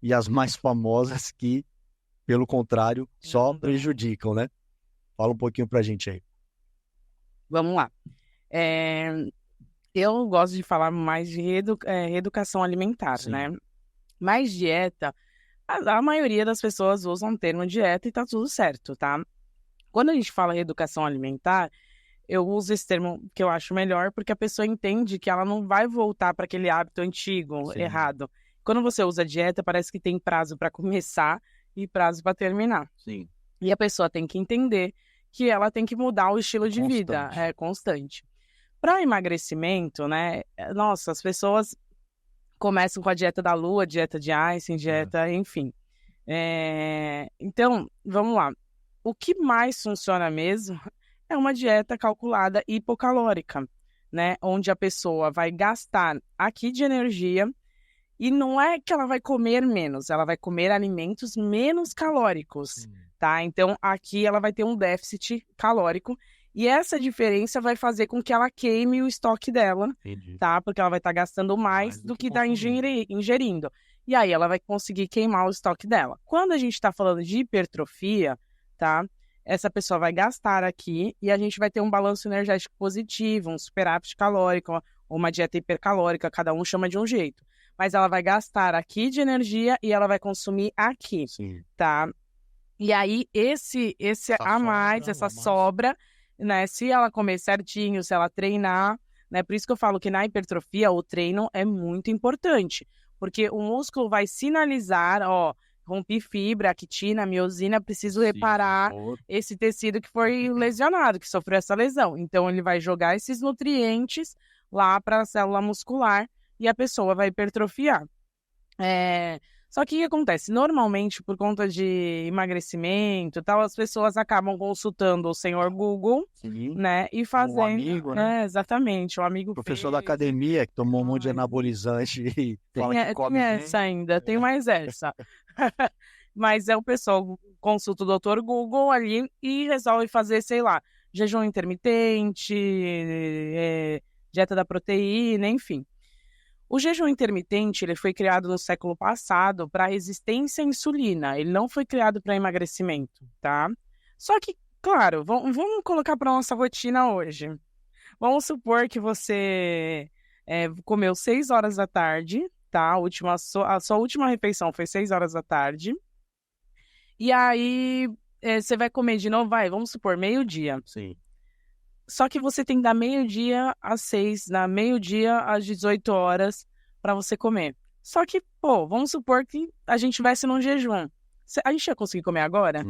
e as mais famosas que, pelo contrário, só prejudicam, né? Fala um pouquinho pra gente aí. Vamos lá. Eu gosto de falar mais de reeducação alimentar, sim, né? Mais dieta, A maioria das pessoas usam o termo dieta e tá tudo certo, tá? Quando a gente fala em educação alimentar, eu uso esse termo que eu acho melhor, porque a pessoa entende que ela não vai voltar para aquele hábito antigo, Sim. errado. Quando você usa dieta, parece que tem prazo para começar e prazo para terminar. Sim. E a pessoa tem que entender que ela tem que mudar o estilo de vida, Constante. constante. Para emagrecimento, né? Nossa, as pessoas começam com a dieta da lua, dieta de Einstein, dieta, enfim. Então, vamos lá. O que mais funciona mesmo é uma dieta calculada hipocalórica, né? Onde a pessoa vai gastar aqui de energia e não é que ela vai comer menos, ela vai comer alimentos menos calóricos, tá? Então, aqui ela vai ter um déficit calórico e essa diferença vai fazer com que ela queime o estoque dela, Entendi. tá? Porque ela vai estar gastando mais do que está ingerindo. E aí ela vai conseguir queimar o estoque dela. Quando a gente está falando de hipertrofia, tá? Essa pessoa vai gastar aqui e a gente vai ter um balanço energético positivo, um superávit calórico, ou uma dieta hipercalórica, cada um chama de um jeito. Mas ela vai gastar aqui de energia e ela vai consumir aqui, Sim. tá? E aí, esse essa sobra, né? Se ela comer certinho, se ela treinar, né? Por isso que eu falo que na hipertrofia o treino é muito importante. Porque o músculo vai sinalizar, ó, rompi fibra, actina, miosina, preciso reparar esse tecido que foi lesionado, que sofreu essa lesão. Então, ele vai jogar esses nutrientes lá para a célula muscular e a pessoa vai hipertrofiar. Só que o que acontece? Normalmente, por conta de emagrecimento e tal, as pessoas acabam consultando o senhor Google, Sim. né? E fazendo. Um amigo, né? Exatamente, um amigo Professor da academia que tomou um monte de anabolizante e fala que come tem bem. essa ainda, tem mais essa. Mas o pessoal consulta o doutor Google ali e resolve fazer, sei lá, jejum intermitente, dieta da proteína, enfim. O jejum intermitente ele foi criado no século passado para resistência à insulina. Ele não foi criado para emagrecimento, tá? Só que, claro, vamos colocar para nossa rotina hoje. Vamos supor que você comeu 6 horas da tarde, tá? A sua última refeição foi 6 horas da tarde. E aí você vai comer de novo, vamos supor, meio-dia. Sim. Só que você tem da meio-dia às 6, da meio-dia às 18 horas para você comer. Só que, pô, vamos supor que a gente estivesse num jejum. A gente ia conseguir comer agora?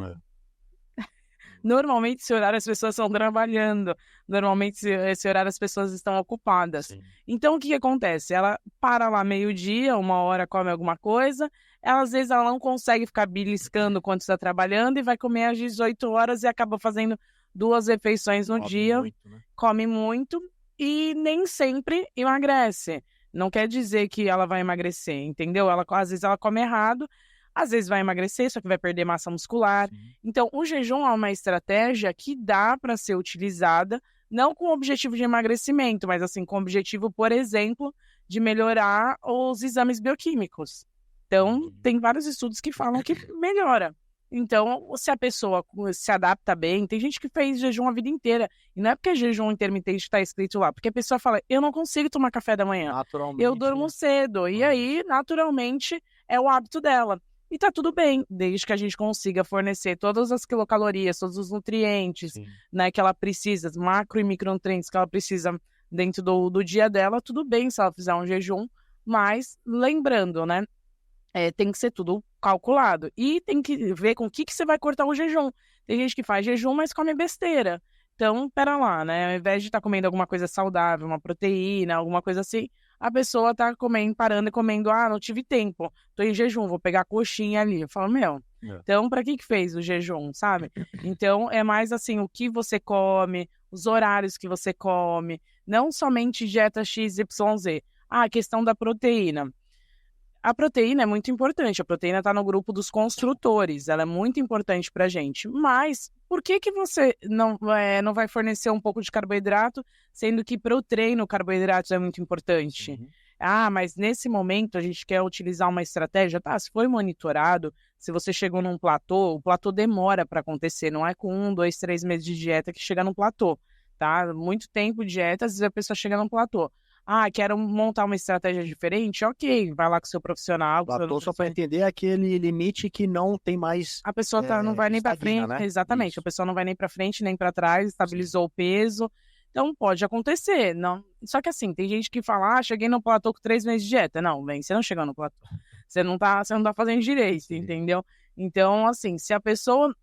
Normalmente, esse horário as pessoas estão trabalhando. Normalmente, esse horário as pessoas estão ocupadas. Sim. Então, o que acontece? Ela para lá meio-dia, 1 hora, come alguma coisa. Às vezes, ela não consegue ficar beliscando quando está trabalhando e vai comer às 18 horas e acaba fazendo 2 refeições no dia. Muito, né? Come muito e nem sempre emagrece. Não quer dizer que ela vai emagrecer, entendeu? Às vezes ela come errado, às vezes vai emagrecer, só que vai perder massa muscular. Sim. Então, o jejum é uma estratégia que dá para ser utilizada, não com o objetivo de emagrecimento, mas assim, com o objetivo, por exemplo, de melhorar os exames bioquímicos. Então, tem vários estudos que falam que melhora. Então, se a pessoa se adapta bem, tem gente que fez jejum a vida inteira, e não é porque jejum intermitente está escrito lá, porque a pessoa fala, eu não consigo tomar café da manhã, eu durmo cedo, e aí, naturalmente, é o hábito dela. E tá tudo bem, desde que a gente consiga fornecer todas as quilocalorias, todos os nutrientes, né, que ela precisa, macro e micronutrientes que ela precisa dentro do dia dela, tudo bem se ela fizer um jejum, mas lembrando, né, tem que ser tudo calculado. E tem que ver com o que você vai cortar o jejum. Tem gente que faz jejum, mas come besteira. Então, pera lá, né? Ao invés de estar comendo alguma coisa saudável, uma proteína, alguma coisa assim, a pessoa tá parando e comendo, não tive tempo, tô em jejum, vou pegar a coxinha ali. Eu falo, então pra que fez o jejum, sabe? Então, é mais assim, o que você come, os horários que você come, não somente dieta XYZ. A questão da proteína. A proteína é muito importante, a proteína está no grupo dos construtores, ela é muito importante para a gente. Mas por que você não vai fornecer um pouco de carboidrato, sendo que para o treino o carboidrato é muito importante? Mas nesse momento a gente quer utilizar uma estratégia, se foi monitorado, se você chegou num platô, o platô demora para acontecer, não é com 1, 2, 3 meses de dieta que chega num platô, tá? Muito tempo de dieta, às vezes a pessoa chega num platô. quero montar uma estratégia diferente, ok, vai lá com o seu profissional. Platô, só para entender, é aquele limite que não tem mais. A pessoa não vai nem para frente, né? exatamente, Isso. a pessoa não vai nem para frente, nem para trás, estabilizou o peso. Então, pode acontecer. Não. Só que assim, tem gente que fala, cheguei no platô com 3 meses de dieta. Não, você não chegou no platô. Você não tá fazendo direito, entendeu? Então, assim, se a pessoa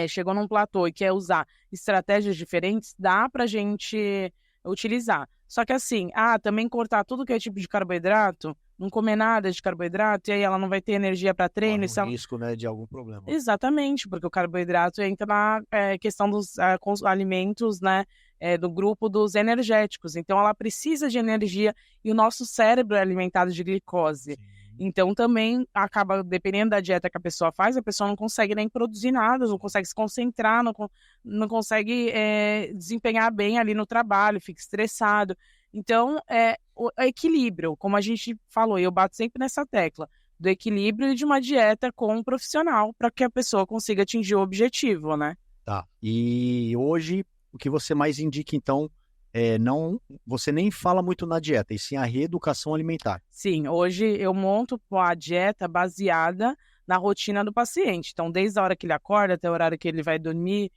chegou num platô e quer usar estratégias diferentes, dá pra gente utilizar. Só que assim, também cortar tudo que é tipo de carboidrato, não comer nada de carboidrato, e aí ela não vai ter energia para treino. Corre um risco, né, de algum problema. Exatamente, porque o carboidrato entra na questão dos alimentos, né, do grupo dos energéticos. Então, ela precisa de energia e o nosso cérebro é alimentado de glicose. Sim. Então, também acaba, dependendo da dieta que a pessoa faz, a pessoa não consegue nem produzir nada, não consegue se concentrar, não consegue desempenhar bem ali no trabalho, fica estressado. Então, o equilíbrio, como a gente falou, e eu bato sempre nessa tecla, do equilíbrio e de uma dieta com um profissional para que a pessoa consiga atingir o objetivo, né? Tá. E hoje, o que você mais indica, então, você nem fala muito na dieta, e sim a reeducação alimentar. Sim, hoje eu monto a dieta baseada na rotina do paciente. Então, desde a hora que ele acorda até a hora que ele vai dormir,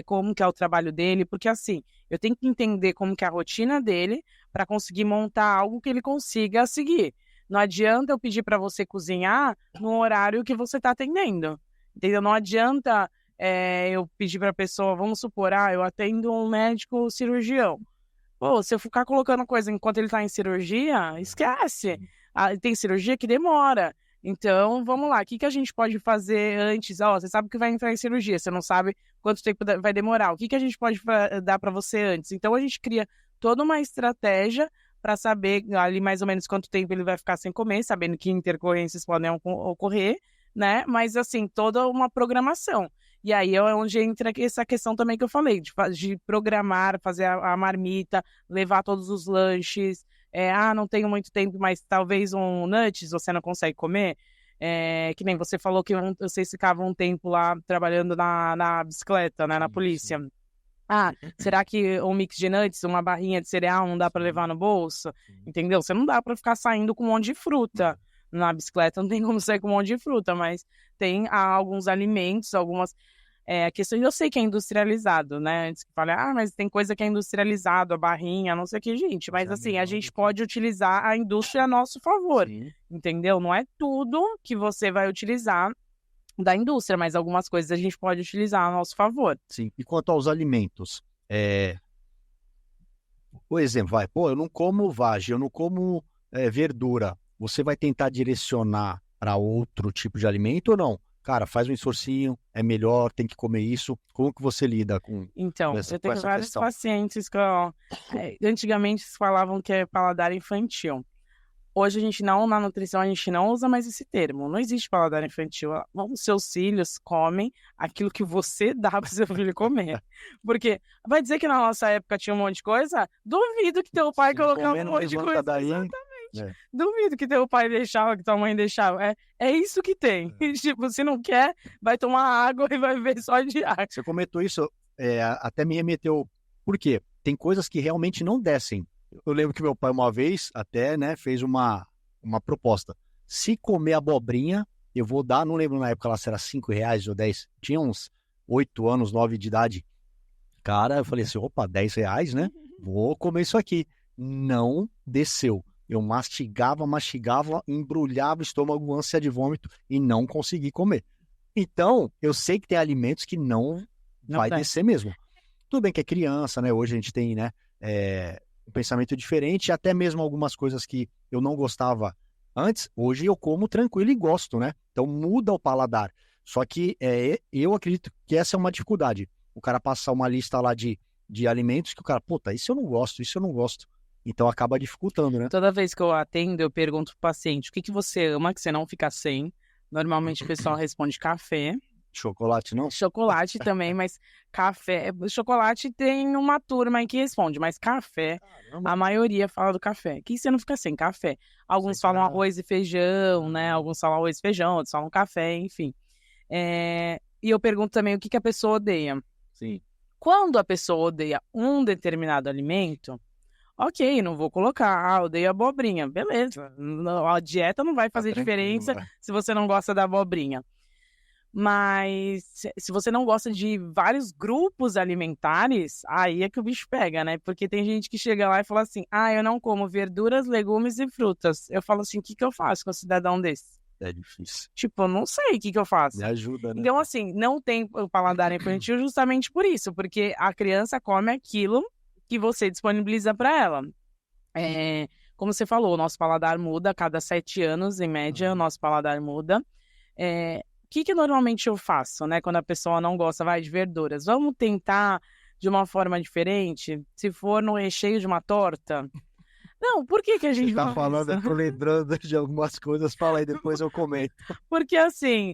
como que é o trabalho dele, porque assim, eu tenho que entender como que é a rotina dele para conseguir montar algo que ele consiga seguir. Não adianta eu pedir para você cozinhar no horário que você está atendendo, entendeu? Não adianta eu pedir para a pessoa, vamos supor, eu atendo um médico cirurgião. Pô, se eu ficar colocando coisa enquanto ele está em cirurgia, esquece. Tem cirurgia que demora. Então, vamos lá, o que a gente pode fazer antes? Você sabe que vai entrar em cirurgia, você não sabe quanto tempo vai demorar. O que a gente pode dar para você antes? Então, a gente cria toda uma estratégia para saber ali mais ou menos quanto tempo ele vai ficar sem comer, sabendo que intercorrências podem ocorrer, né? Mas, assim, toda uma programação. E aí é onde entra essa questão também que eu falei, de programar, fazer a marmita, levar todos os lanches. Não tenho muito tempo, mas talvez um nuts você não consegue comer. Que nem você falou que vocês ficavam um tempo lá trabalhando na bicicleta, né, na polícia. Será que um mix de nuts, uma barrinha de cereal não dá para levar no bolso? Entendeu? Você não dá para ficar saindo com um monte de fruta. Na bicicleta não tem como sair com um monte de fruta, mas tem alguns alimentos, algumas questões. Eu sei que é industrializado, né? Antes que fale, mas tem coisa que é industrializado, a barrinha, não sei o que, gente. Mas assim, a gente pode utilizar a indústria a nosso favor, sim, entendeu? Não é tudo que você vai utilizar da indústria, mas algumas coisas a gente pode utilizar a nosso favor. Sim, e quanto aos alimentos, por exemplo, eu não como vagem, eu não como verdura. Você vai tentar direcionar para outro tipo de alimento ou não? Cara, faz um esforcinho, é melhor, tem que comer isso. Como que você lida com Então, essa, eu tenho vários questão? Pacientes que antigamente falavam que é paladar infantil. Hoje a gente não, na nutrição, a gente não usa mais esse termo. Não existe paladar infantil. Os seus filhos comem aquilo que você dá para o seu filho comer. Porque vai dizer que na nossa época tinha um monte de coisa? Duvido que teu pai colocava um monte de coisa. Daí, exatamente. Duvido que teu pai deixava, que tua mãe deixava. É isso que tem. Tipo, se não quer, vai tomar água e vai viver só de ar. Você comentou isso, até me remeteu. Por quê? Tem coisas que realmente não descem. Eu lembro que meu pai uma vez até, né, fez uma proposta. Se comer abobrinha, eu vou dar, não lembro na época lá se era R$5 ou 10. Tinha uns 8 anos, 9 de idade. Cara, eu falei assim, opa, R$10, né? Vou comer isso aqui. Não desceu. Eu mastigava, embrulhava o estômago, ânsia de vômito e não consegui comer. Então, eu sei que tem alimentos que não vai descer mesmo. Tudo bem que é criança, né? Hoje a gente tem, né, um pensamento diferente, até mesmo algumas coisas que eu não gostava antes, hoje eu como tranquilo e gosto, né? Então muda o paladar. Só que eu acredito que essa é uma dificuldade. O cara passar uma lista lá de alimentos que o cara, puta, isso eu não gosto, isso eu não gosto. Então acaba dificultando, né? Toda vez que eu atendo, eu pergunto pro paciente, o que você ama que você não fica sem? Normalmente o pessoal responde café. Chocolate, não? Chocolate também, mas café... Chocolate tem uma turma aí que responde, mas café, a maioria fala do café. Que você não fica sem café. Alguns falam arroz e feijão, né? Alguns falam arroz e feijão, outros falam café, enfim. E eu pergunto também o que a pessoa odeia. Sim. Quando a pessoa odeia um determinado alimento, Ok, não vou colocar. Odeio abobrinha. Beleza. A dieta não vai fazer diferença se você não gosta da abobrinha. Mas se você não gosta de vários grupos alimentares, aí é que o bicho pega, né? Porque tem gente que chega lá e fala assim, eu não como verduras, legumes e frutas. Eu falo assim, o que eu faço com um cidadão desse? É difícil. Tipo, eu não sei o que eu faço. Me ajuda, né? Então, assim, não tem o paladar infantil justamente por isso, porque a criança come aquilo que você disponibiliza para ela. Como você falou, o nosso paladar muda a cada 7 anos, em média, o nosso paladar muda. O que normalmente eu faço, né? Quando a pessoa não gosta, de verduras. Vamos tentar de uma forma diferente? Se for no recheio de uma torta? Não, por que a gente Você tá faz falando, isso? eu tô lembrando de algumas coisas, fala aí, depois eu comento. Porque, assim,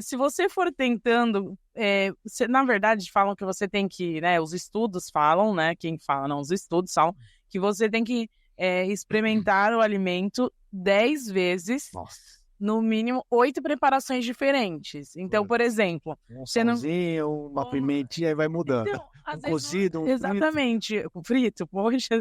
se você for tentando... na verdade, falam que você tem que... né? Os estudos falam, né? Quem fala, não, os estudos falam que você tem que experimentar o alimento 10 vezes... Nossa. No mínimo 8 preparações diferentes. Então, por exemplo... Um você não... salzinho, uma pimentinha, aí vai mudando. Então, às vezes, cozido, exatamente. O frito, poxa.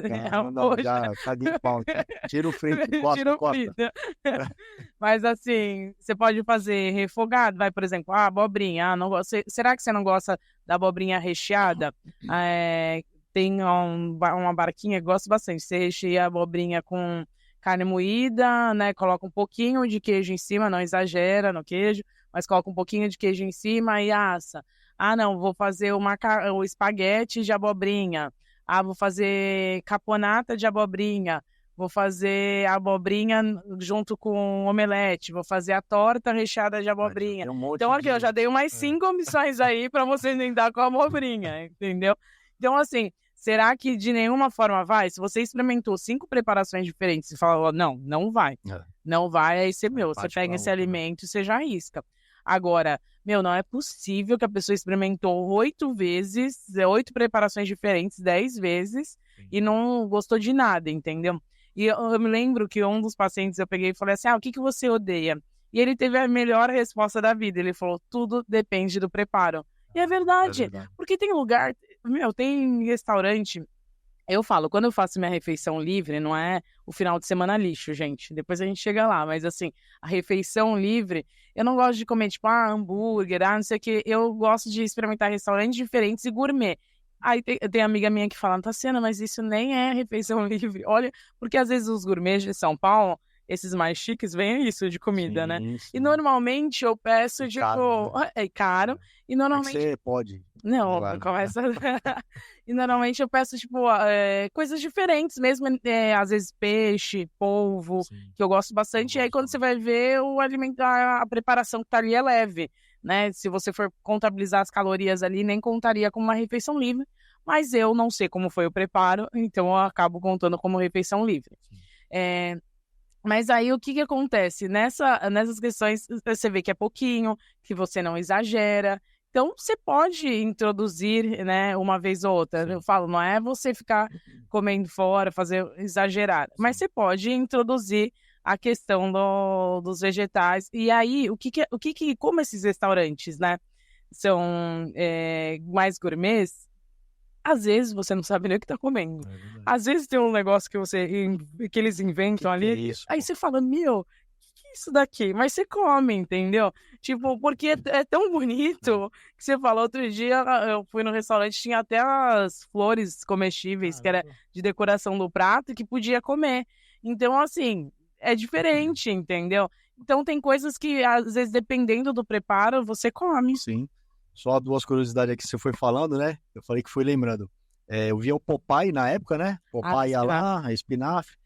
Não, poxa. já tá de pau. Tira o frito, Tira o corta. frito. Mas assim, você pode fazer refogado, por exemplo, abobrinha. Não gosto. Será que você não gosta da abobrinha recheada? Tem uma barquinha, gosto bastante. Você recheia a abobrinha com carne moída, né? Coloca um pouquinho de queijo em cima, não exagera no queijo, mas coloca um pouquinho de queijo em cima e assa. Não, vou fazer o espaguete de abobrinha. Vou fazer caponata de abobrinha. Vou fazer a abobrinha junto com omelete. Vou fazer a torta recheada de abobrinha. Então, aqui, eu já dei umas 5 opções aí para você lidar com a abobrinha, entendeu? Então, assim, será que de nenhuma forma vai? Se você experimentou 5 preparações diferentes e falou, não vai. Não vai, aí você, você pega esse alimento e você já arrisca. Agora, não é possível que a pessoa experimentou 8 vezes, 8 preparações diferentes, 10 vezes, e não gostou de nada, entendeu? E eu me lembro que um dos pacientes eu peguei e falei assim, o que você odeia? E ele teve a melhor resposta da vida, ele falou, tudo depende do preparo. E é verdade, porque tem lugar, tem restaurante... Eu falo, quando eu faço minha refeição livre, não é o final de semana lixo, gente. Depois a gente chega lá, mas assim, a refeição livre, eu não gosto de comer, tipo, hambúrguer, não sei o quê. Eu gosto de experimentar restaurantes diferentes e gourmet. Aí tem amiga minha que fala, Tassiana, mas isso nem é refeição livre. Olha, porque às vezes os gourmets de São Paulo, esses mais chiques, vem isso de comida, né? Sim. E normalmente eu peço, tipo, caro, né? É caro. E normalmente... você pode. Não, Claro. começa... E normalmente eu peço, tipo, coisas diferentes mesmo, às vezes peixe, polvo, que eu gosto bastante. E aí quando você vai ver, o alimento, a preparação que tá ali é leve, né? Se você for contabilizar as calorias ali, nem contaria como uma refeição livre. Mas eu não sei como foi o preparo, então eu acabo contando como refeição livre. Mas aí o que acontece? Nessas questões, você vê que é pouquinho, que você não exagera. Então, você pode introduzir, né, uma vez ou outra. Sim. Eu falo, não é você ficar comendo fora, exagerar. Sim. Mas você pode introduzir a questão dos vegetais. E aí, como esses restaurantes, né, são mais gourmets, às vezes você não sabe nem o que tá comendo. Às vezes tem um negócio que eles inventam ali. É isso, aí você fala, que é isso daqui? Mas você come, entendeu? Tipo, porque é tão bonito que você falou outro dia, eu fui no restaurante, tinha até as flores comestíveis, que era de decoração do prato, que podia comer. Então, assim, é diferente, entendeu? Então tem coisas que, às vezes, dependendo do preparo, você come. Sim. Só 2 curiosidades aqui que você foi falando, né? Eu falei que fui lembrando. Eu via o Popeye na época, né? Popeye ia lá, espinafre,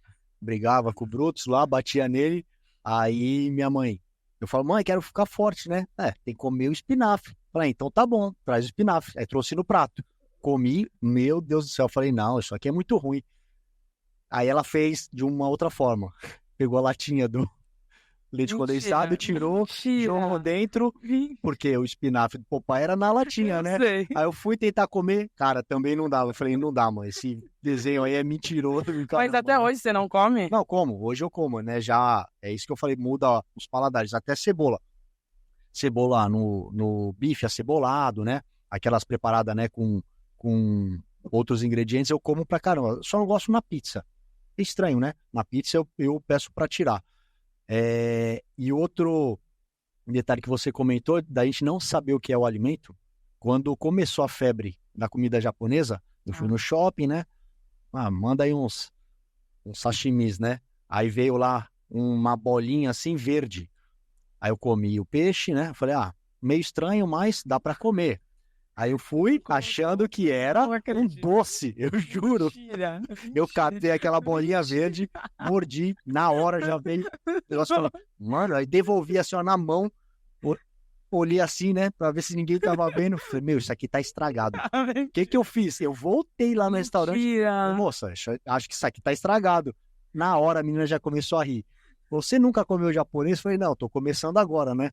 brigava com o Brutus lá, batia nele. Aí minha mãe, eu falo, mãe, quero ficar forte, né? Tem que comer o espinafre. Falei, então tá bom, traz o espinafre. Aí trouxe no prato. Comi, meu Deus do céu. Falei, não, isso aqui é muito ruim. Aí ela fez de uma outra forma. Pegou a latinha do leite condensado, tirou, jogou dentro, porque o espinafre do Popeye era na latinha, né? Sei. Aí eu fui tentar comer, cara, também não dava. Eu falei, não dá, mãe, esse desenho aí é mentiroso. Mas até hoje você não come? Não, como, hoje eu como, né? Já, é isso que eu falei, muda os paladares, até cebola. Cebola no bife acebolado, né? Aquelas preparadas, né, com outros ingredientes, eu como pra caramba. Só não gosto na pizza. É estranho, né? Na pizza eu peço pra tirar. E outro detalhe que você comentou, da gente não saber o que é o alimento, quando começou a febre da comida japonesa, eu fui no shopping, né? Manda aí uns sashimis, né? Aí veio lá uma bolinha assim verde. Aí eu comi o peixe, né? Falei, meio estranho, mas dá pra comer. Aí eu fui achando que era um doce, eu juro. Mentira. Eu catei aquela bolinha verde, mordi, na hora já veio o negócio falando, mano, aí devolvi assim, ó, na mão, olhei assim, né, pra ver se ninguém tava vendo. Falei, meu, isso aqui tá estragado. O que eu fiz? Eu voltei lá no restaurante, falei, moça, acho que isso aqui tá estragado. Na hora a menina já começou a rir. Você nunca comeu japonês? Eu falei, não, tô começando agora, né?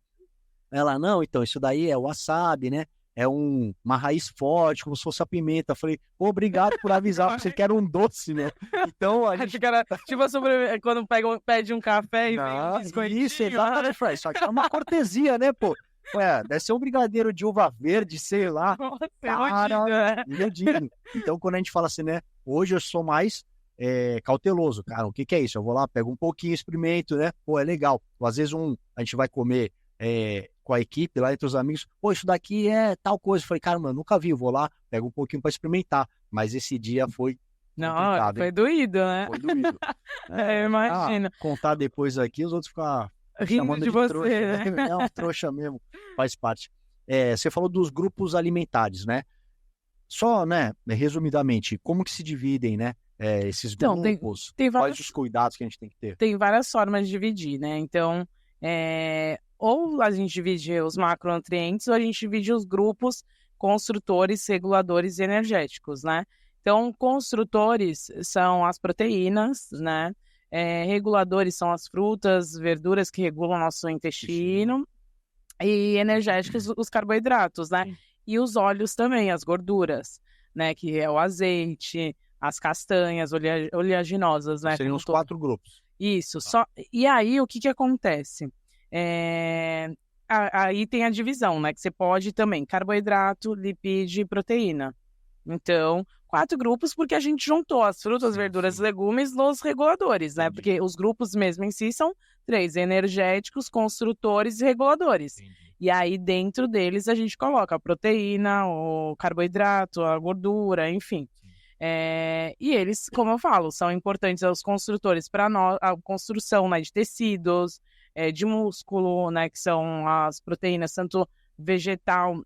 Ela, não, então, isso daí é wasabi, né? É uma raiz forte, como se fosse a pimenta. Eu falei, obrigado por avisar, você quer um doce, né? Então, a gente... Tipo, quando pede um café e vem um biscoitinho. Isso, exatamente. Isso aqui é uma cortesia, né, pô? Ué, deve ser um brigadeiro de uva verde, sei lá. Nossa, Cara, iludido. Então, quando a gente fala assim, né? Hoje eu sou mais cauteloso. Cara, o que é isso? Eu vou lá, pego um pouquinho, experimento, né? Pô, é legal. Ou, às vezes a gente vai comer com a equipe lá entre os amigos. Pô, isso daqui é tal coisa. Eu falei, cara, mano, nunca vi. Eu vou lá, pego um pouquinho para experimentar. Mas esse dia foi não, foi doído, né? Foi doído. Eu imagino. Contar depois aqui, os outros ficam rindo chamando de você, trouxa, né? É um trouxa mesmo, faz parte. Você falou dos grupos alimentares, né? Só, né, resumidamente, como que se dividem, né, esses grupos? Tem quais os cuidados que a gente tem que ter? Tem várias formas de dividir, né? Então, ou a gente divide os macronutrientes, ou a gente divide os grupos construtores, reguladores e energéticos, né? Então, construtores são as proteínas, né? Reguladores são as frutas, verduras que regulam o nosso intestino. E energéticos, os carboidratos, né? E os óleos também, as gorduras, né? Que é o azeite, as castanhas, oleaginosas, né? Seriam os 4 grupos. Isso. E aí, o que acontece? Aí tem a divisão, né? Que você pode também carboidrato, lipídio e proteína. Então, 4 grupos, porque a gente juntou as frutas, verduras e legumes nos reguladores, né? Porque os grupos mesmo em si são 3, energéticos, construtores e reguladores. E aí, dentro deles, a gente coloca a proteína, o carboidrato, a gordura, enfim. E eles, como eu falo, são importantes aos construtores para a construção, né, de tecidos, de músculo, né? Que são as proteínas, tanto vegetal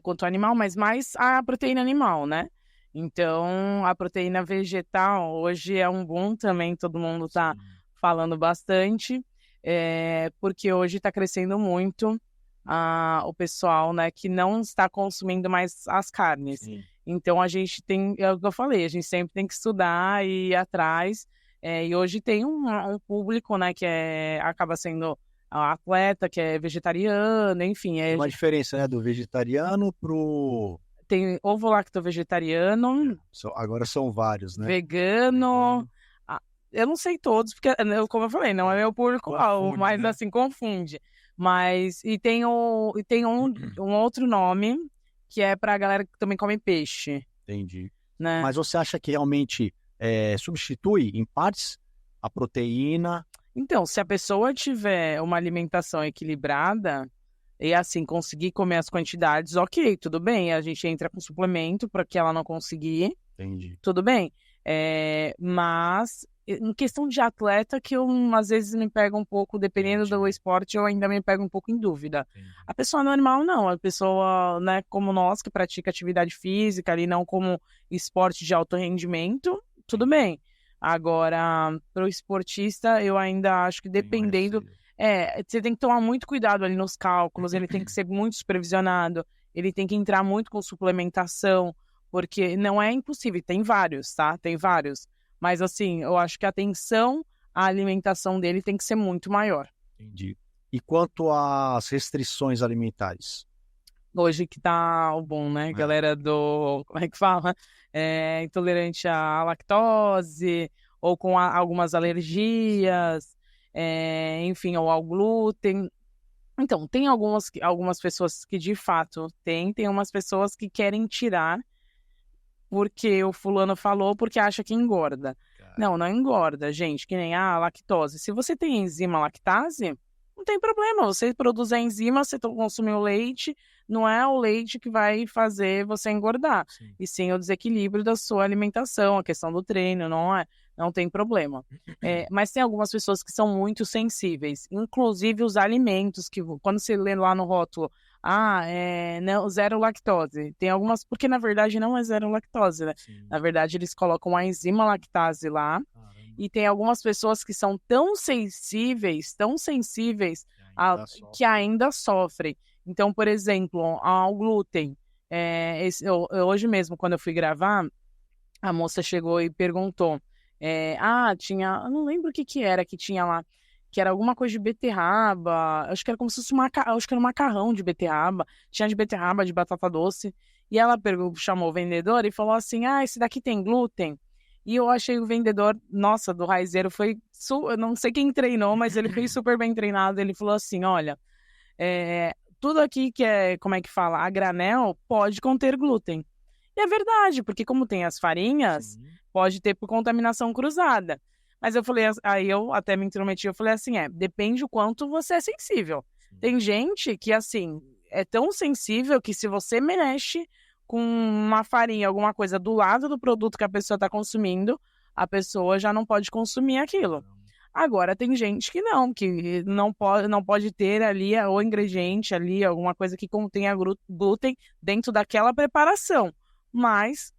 quanto animal, mas mais a proteína animal, né? Então, a proteína vegetal hoje é um boom também, todo mundo está falando bastante, porque hoje está crescendo muito o pessoal, né, que não está consumindo mais as carnes. Sim. Então, a gente tem, é o que eu falei, a gente sempre tem que estudar e ir atrás, e hoje tem um público, né, que acaba sendo atleta, que é vegetariano, enfim. Tem uma diferença, né, do vegetariano pro... Tem ovo-lacto-vegetariano. Agora são vários, né? Vegano. Eu não sei todos, porque, como eu falei, não é meu público-alvo, mas né? Assim, confunde. Mas, e tem um outro nome, que é pra galera que também come peixe. Entendi. Né? Mas você acha que realmente substitui, em partes, a proteína? Então, se a pessoa tiver uma alimentação equilibrada e assim conseguir comer as quantidades, ok, tudo bem. A gente entra com suplemento para que ela não conseguir. Entendi. Tudo bem. Mas em questão de atleta, que eu às vezes me pego um pouco, dependendo do esporte, eu ainda me pego um pouco em dúvida. Entendi. A pessoa normal não, a pessoa, né, como nós, que pratica atividade física ali, não como esporte de alto rendimento, tudo bem. Agora, para o esportista, eu ainda acho que dependendo... você tem que tomar muito cuidado ali nos cálculos, ele tem que ser muito supervisionado, ele tem que entrar muito com suplementação, porque não é impossível, tem vários, tá? Tem vários. Mas, assim, eu acho que a atenção à alimentação dele tem que ser muito maior. Entendi. E quanto às restrições alimentares? Hoje que tá o bom, né? Galera como é que fala? Intolerante à lactose, ou com algumas alergias, enfim, ou ao glúten. Então, tem algumas pessoas que de fato tem umas pessoas que querem tirar porque o fulano falou, porque acha que engorda. Cara. Não engorda, gente, que nem a lactose. Se você tem enzima lactase, não tem problema, você produz a enzima, você consumir o leite, não é o leite que vai fazer você engordar, e sim o desequilíbrio da sua alimentação, a questão do treino, não tem problema. Mas tem algumas pessoas que são muito sensíveis, inclusive os alimentos, que quando você lê lá no rótulo, não, zero lactose, tem algumas, porque na verdade não é zero lactose, né? Na verdade eles colocam a enzima lactase lá, e tem algumas pessoas que são tão sensíveis, que ainda sofrem. Então, por exemplo, ao glúten. Hoje mesmo, quando eu fui gravar, a moça chegou e perguntou. Tinha. Eu não lembro o que era que tinha lá. Que era alguma coisa de beterraba. Acho que era como se fosse acho que era um macarrão de beterraba. Tinha de beterraba, de batata doce. E ela chamou o vendedor e falou assim: esse daqui tem glúten? E eu achei o vendedor, nossa, do Raizeiro foi, eu não sei quem treinou, mas ele foi super bem treinado. Ele falou assim, olha, tudo aqui que é, como é que fala, a granel pode conter glúten. E é verdade, porque como tem as farinhas, pode ter por contaminação cruzada. Mas eu falei, aí eu até me intrometi, eu falei assim, depende o quanto você é sensível. Tem gente que, assim, é tão sensível que se você mexe com uma farinha, alguma coisa do lado do produto que a pessoa está consumindo, a pessoa já não pode consumir aquilo. Agora, tem gente que não pode ter ali o ingrediente ali, alguma coisa que contenha glúten dentro daquela preparação. Mas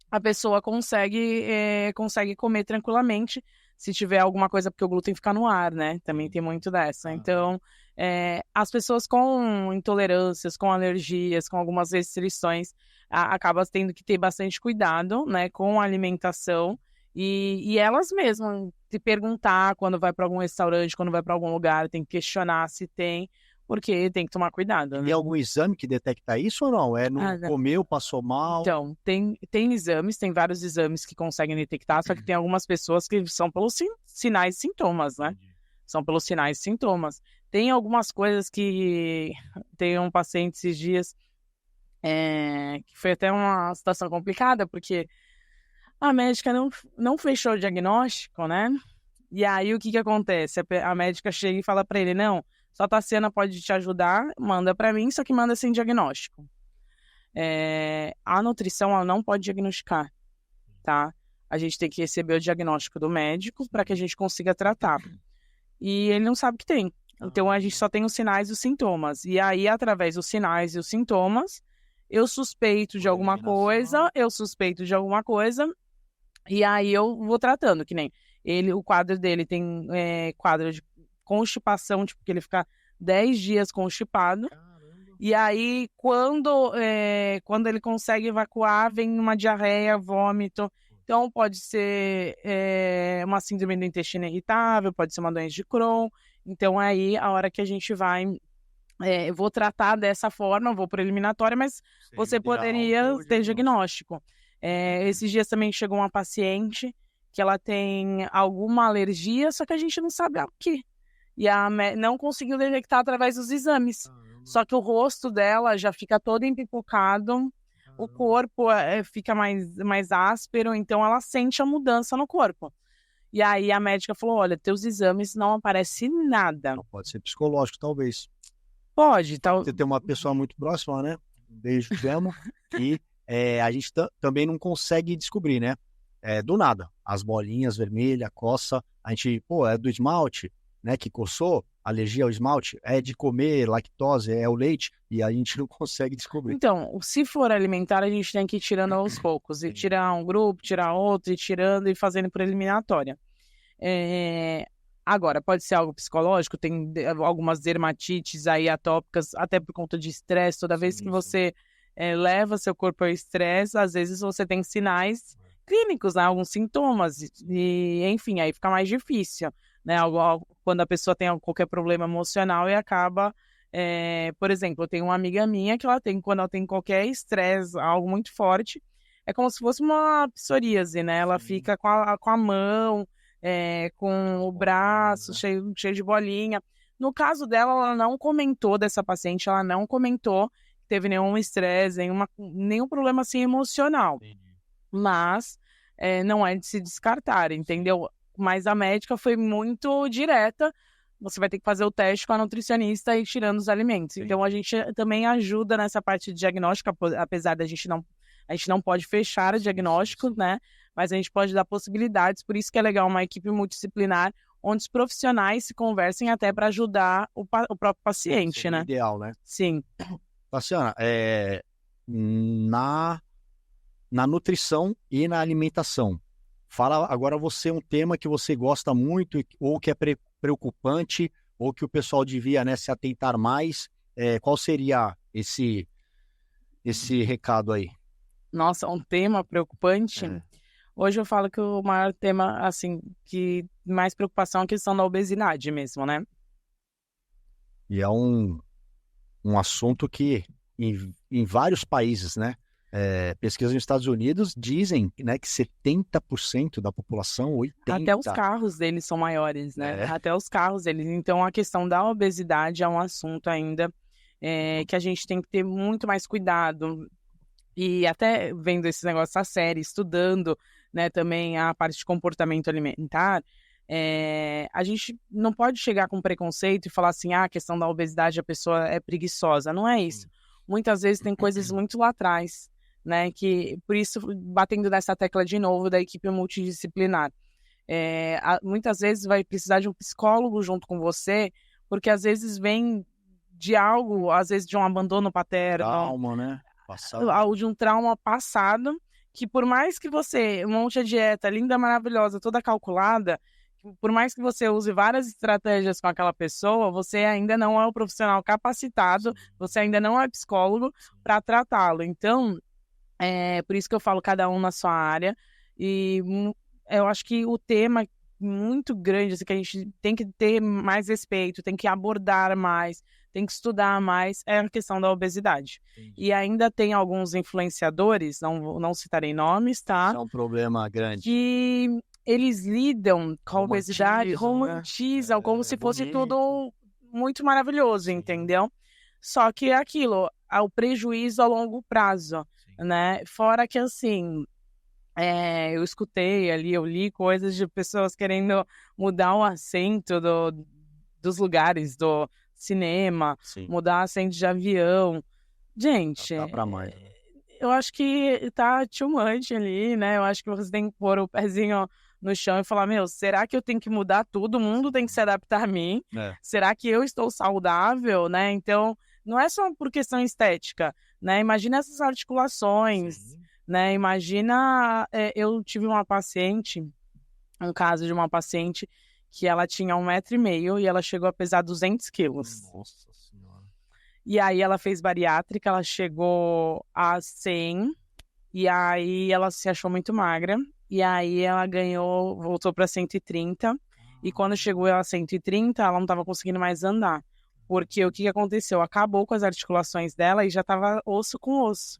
a pessoa consegue comer tranquilamente se tiver alguma coisa, porque o glúten fica no ar, né? Também tem muito dessa. Então, as pessoas com intolerâncias, com alergias, com algumas restrições, acabam tendo que ter bastante cuidado, né, com a alimentação e elas mesmas se perguntar quando vai para algum restaurante, quando vai para algum lugar, tem que questionar se tem, porque tem que tomar cuidado, né? Tem algum exame que detecta isso ou não? Comeu, passou mal? Então, tem exames, tem vários exames que conseguem detectar, só que tem algumas pessoas que são pelos sinais e sintomas, né? São pelos sinais e sintomas. Tem algumas coisas que... Tem um paciente esses dias que foi até uma situação complicada, porque a médica não fechou o diagnóstico, né? E aí, o que acontece? A médica chega e fala para ele, não, só Tassiana pode te ajudar, manda para mim, só que manda sem diagnóstico. A nutrição, ela não pode diagnosticar, tá? A gente tem que receber o diagnóstico do médico para que a gente consiga tratar. E ele não sabe o que tem. Então, a gente só tem os sinais e os sintomas. E aí, através dos sinais e os sintomas, eu suspeito de alguma coisa, e aí eu vou tratando, que nem o quadro dele tem quadro de constipação, tipo, que ele fica 10 dias constipado. E aí, quando ele consegue evacuar, vem uma diarreia, vômito. Então, pode ser uma síndrome do intestino irritável, pode ser uma doença de Crohn. Então, aí, a hora que a gente vai... eu vou tratar dessa forma, vou para eliminatória, mas você poderia ter diagnóstico. Esses dias também chegou uma paciente que ela tem alguma alergia, só que a gente não sabe o que. E não conseguiu detectar através dos exames. Só que o rosto dela já fica todo empipocado, o corpo fica mais áspero, então ela sente a mudança no corpo. E aí a médica falou, olha, teus exames não aparece nada. Não, pode ser psicológico, talvez. Pode. Você tem uma pessoa muito próxima, né? Um beijo, te amo. E a gente também não consegue descobrir, né? Do nada. As bolinhas vermelhas, coça. A gente, é do esmalte, né? Que coçou, alergia ao esmalte. É de comer lactose, é o leite. E a gente não consegue descobrir. Então, se for alimentar, a gente tem que ir tirando aos poucos. E tirar um grupo, tirar outro, e tirando e fazendo por eliminatória. Agora, pode ser algo psicológico, tem algumas dermatites aí atópicas, até por conta de estresse. Toda vez que você leva seu corpo ao estresse, às vezes você tem sinais clínicos, né? Alguns sintomas, e enfim, aí fica mais difícil, né? Quando a pessoa tem qualquer problema emocional e acaba, por exemplo, eu tenho uma amiga minha que quando ela tem qualquer estresse, algo muito forte, é como se fosse uma psoríase, né? Ela fica com a mão, com o braço cheio de bolinha. No caso dela, ela não comentou dessa paciente, ela não comentou que teve nenhum estresse, nenhum problema assim emocional. mas não é de se descartar, entendeu? Mas a médica foi muito direta, você vai ter que fazer o teste com a nutricionista e tirando os alimentos. Então, a gente também ajuda nessa parte de diagnóstico, apesar da gente não pode fechar o diagnóstico, né? Mas a gente pode dar possibilidades, por isso que é legal uma equipe multidisciplinar, onde os profissionais se conversem até para ajudar o próprio paciente, né? Ideal, né? Sim. Tassiana, na nutrição e na alimentação, fala agora você um tema que você gosta muito ou que é preocupante ou que o pessoal devia, né, se atentar mais. Qual seria esse recado aí? Nossa, um tema preocupante. Hoje eu falo que o maior tema, assim, que mais preocupação é a questão da obesidade mesmo, né? E é um assunto que em vários países, né? Pesquisas nos Estados Unidos dizem, né, que 70% da população, 80%... Até os carros deles são maiores, né? Até os carros deles. Então, a questão da obesidade é um assunto ainda que a gente tem que ter muito mais cuidado. E até vendo esse negócio da série, estudando, né, também a parte de comportamento alimentar, a gente não pode chegar com preconceito e falar assim, a questão da obesidade, a pessoa é preguiçosa. Não é isso. Muitas vezes tem coisas muito lá atrás, né, que, por isso, batendo nessa tecla de novo da equipe multidisciplinar. Muitas vezes vai precisar de um psicólogo junto com você, porque às vezes vem de algo, às vezes de um abandono paterno. Trauma, né? Passado. De um trauma passado, que por mais que você monte a dieta linda, maravilhosa, toda calculada, por mais que você use várias estratégias com aquela pessoa, você ainda não é o profissional capacitado, você ainda não é psicólogo para tratá-lo. Então, por isso que eu falo cada um na sua área, e eu acho que o tema muito grande, assim, que a gente tem que ter mais respeito, tem que abordar mais, tem que estudar mais, é a questão da obesidade. Entendi. E ainda tem alguns influenciadores, não citarei nomes, tá? Isso é um problema grande. Que eles lidam com a obesidade, romantizam, né? como se fosse tudo muito maravilhoso, entendeu? Só que é aquilo, o prejuízo a longo prazo, né? Fora que, assim, eu escutei ali, eu li coisas de pessoas querendo mudar o assento dos lugares, do cinema, mudar assento de avião. Gente, dá pra mais, eu acho que tá too much ali, né? Eu acho que você tem que pôr o pezinho no chão e falar, será que eu tenho que mudar tudo? O mundo tem que se adaptar a mim? Será que eu estou saudável, né? Então, não é só por questão estética, né? Imagina essas articulações, né? Imagina, eu tive um caso de uma paciente que ela tinha 1,5 m e ela chegou a pesar 200 quilos. Nossa Senhora. E aí ela fez bariátrica, ela chegou a 100, e aí ela se achou muito magra, e aí ela voltou para 130, e quando chegou a 130, ela não estava conseguindo mais andar. Porque o que aconteceu? Acabou com as articulações dela e já estava osso com osso.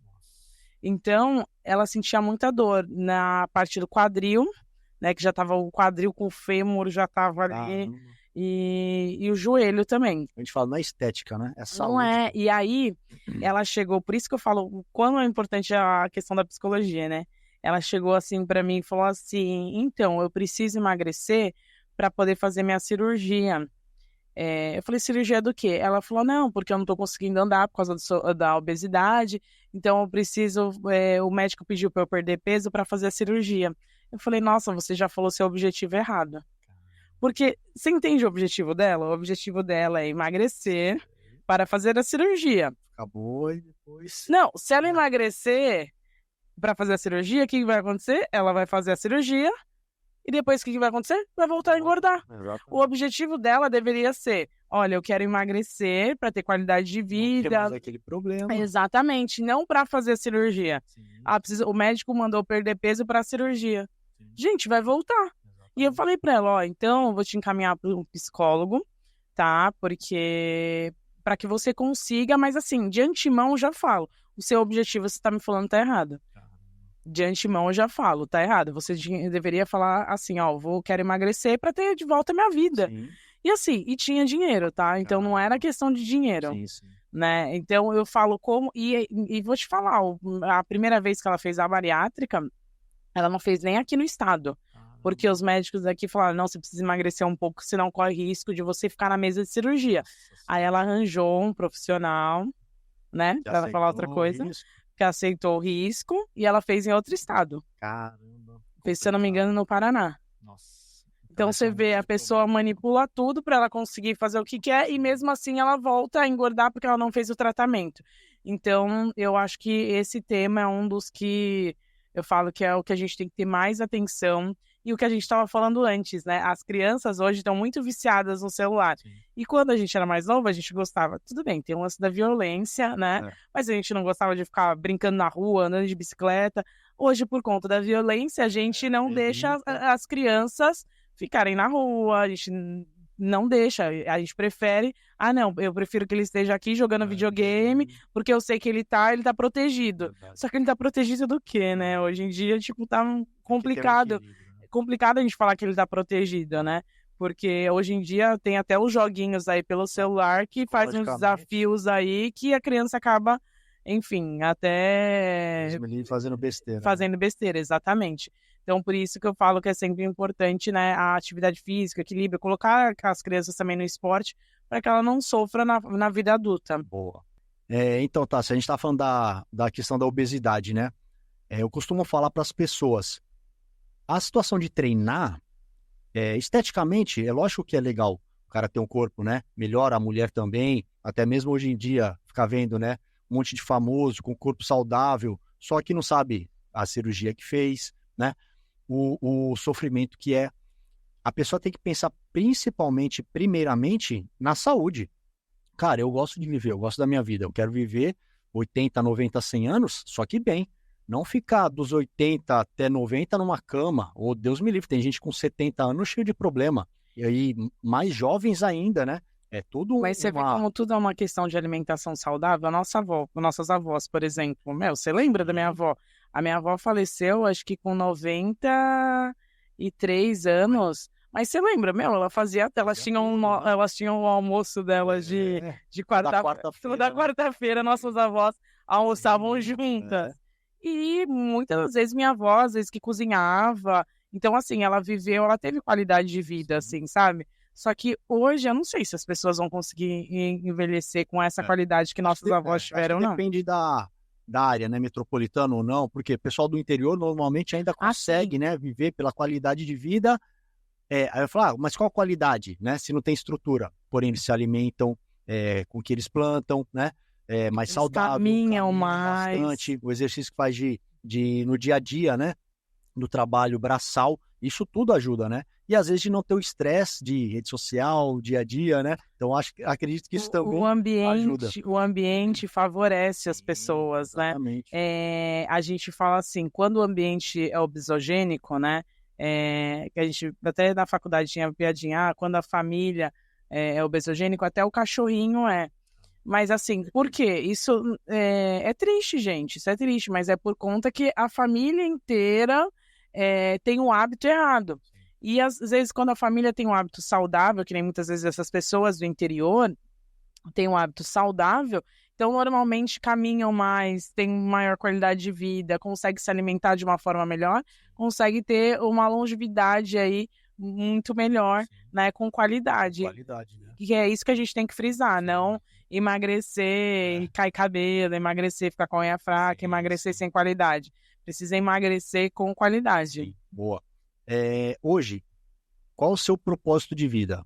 Então, ela sentia muita dor na parte do quadril, né, que já estava o quadril com o fêmur, já estava ali, e o joelho também. A gente fala, não é estética, né? É saúde. Não é, e aí ela chegou, por isso que eu falo o quão é importante a questão da psicologia, né? Ela chegou assim para mim e falou assim, então, eu preciso emagrecer para poder fazer minha cirurgia. Eu falei, cirurgia do quê? Ela falou, não, porque eu não tô conseguindo andar por causa da obesidade, então eu preciso, o médico pediu para eu perder peso para fazer a cirurgia. Eu falei, nossa, você já falou seu objetivo errado. Porque você entende o objetivo dela? O objetivo dela é emagrecer para fazer a cirurgia. Acabou e depois... Não, se ela emagrecer para fazer a cirurgia, o que vai acontecer? Ela vai fazer a cirurgia e depois o que vai acontecer? Vai voltar a engordar. Exatamente. O objetivo dela deveria ser, olha, eu quero emagrecer para ter qualidade de vida. Não temos aquele problema. Exatamente, não para fazer a cirurgia. O médico mandou perder peso para a cirurgia. Gente, vai voltar. Exatamente. E eu falei para ela, então eu vou te encaminhar para um psicólogo, tá? Porque para que você consiga, mas assim, de antemão eu já falo, o seu objetivo você tá me falando tá errado. De antemão eu já falo, tá errado. Você deveria falar assim, quero emagrecer para ter de volta a minha vida. Sim. E assim, e tinha dinheiro, tá? Então não era questão de dinheiro. Sim. Né? Então eu falo como, e vou te falar, a primeira vez que ela fez a bariátrica, ela não fez nem aqui no estado. Porque os médicos aqui falaram, não, você precisa emagrecer um pouco, senão corre risco de você ficar na mesa de cirurgia. Aí ela arranjou um profissional, né, para ela falar outra coisa, que aceitou o risco, e ela fez em outro estado. Caramba. Fez, se eu não me engano, no Paraná. Nossa. Então você vê, a pessoa manipula tudo para ela conseguir fazer o que quer, e mesmo assim ela volta a engordar porque ela não fez o tratamento. Então, eu acho que esse tema é um dos que eu falo que é o que a gente tem que ter mais atenção. E o que a gente estava falando antes, né? As crianças hoje estão muito viciadas no celular. Sim. E quando a gente era mais novo, a gente gostava. Tudo bem, tem um lance da violência, né? Mas a gente não gostava de ficar brincando na rua, andando de bicicleta. Hoje, por conta da violência, a gente não deixa as crianças ficarem na rua, a gente não deixa, a gente prefere, não, eu prefiro que ele esteja aqui jogando videogame, porque eu sei que ele tá protegido. Só que ele tá protegido do quê, né? Hoje em dia, tipo, tá complicado. Complicado a gente falar que ele tá protegido, né? Porque hoje em dia tem até os joguinhos aí pelo celular que fazem uns desafios aí que a criança acaba, enfim, até fazendo besteira. Fazendo besteira, exatamente. Então, por isso que eu falo que é sempre importante, né, a atividade física, equilíbrio, colocar as crianças também no esporte para que ela não sofra na vida adulta. Boa. Então, tá, se a gente tá falando da questão da obesidade, né? Eu costumo falar para as pessoas, a situação de treinar, esteticamente, é lógico que é legal o cara ter um corpo, né? Melhor a mulher também, até mesmo hoje em dia, ficar vendo, né? Um monte de famoso com corpo saudável, só que não sabe a cirurgia que fez, né? O sofrimento que é. A pessoa tem que pensar primeiramente, na saúde. Cara, eu gosto de viver, eu gosto da minha vida, eu quero viver 80, 90, 100 anos, só que bem. Não ficar dos 80 até 90 numa cama, ou Deus me livre, tem gente com 70 anos cheio de problema. E aí, mais jovens ainda, né? É tudo Mas você vê como tudo é uma questão de alimentação saudável. A nossa avó, nossas avós, por exemplo, você lembra da minha avó? A minha avó faleceu, acho que com 93 anos. Mas você lembra, elas tinham o almoço delas de toda quarta-feira, nossas avós almoçavam juntas. E muitas das vezes minha avó, às vezes que cozinhava. Então, assim, ela teve qualidade de vida, assim, sabe? Só que hoje eu não sei se as pessoas vão conseguir envelhecer com essa qualidade que nossas avós tiveram, não. Depende da área, né, metropolitana ou não, porque o pessoal do interior normalmente ainda consegue, né, viver pela qualidade de vida. Aí eu falo, mas qual a qualidade, né, se não tem estrutura? Porém, eles se alimentam com o que eles plantam, né? Mais eles saudável, caminham mais. Bastante, o exercício que faz no dia a dia, né? Do trabalho braçal, isso tudo ajuda, né? E às vezes de não ter o estresse de rede social, dia a dia, né? Então acredito que isso também ajuda. O ambiente favorece as pessoas, exatamente. Né? A gente fala assim, quando o ambiente é obesogênico, né? Que a gente até na faculdade tinha piadinha, quando a família é obesogênico, até o cachorrinho é. Mas assim, por quê? Isso é triste, gente. Isso é triste, mas é por conta que a família inteira tem um hábito errado. E às vezes, quando a família tem um hábito saudável, que nem muitas vezes essas pessoas do interior têm um hábito saudável, então normalmente caminham mais, têm maior qualidade de vida, conseguem se alimentar de uma forma melhor, conseguem ter uma longevidade aí muito melhor, né, com qualidade. Né? E é isso que a gente tem que frisar, não emagrecer e cair cabelo, emagrecer, ficar com a unha fraca, emagrecer sem qualidade. Precisa emagrecer com qualidade. Sim. Boa. Hoje, qual o seu propósito de vida?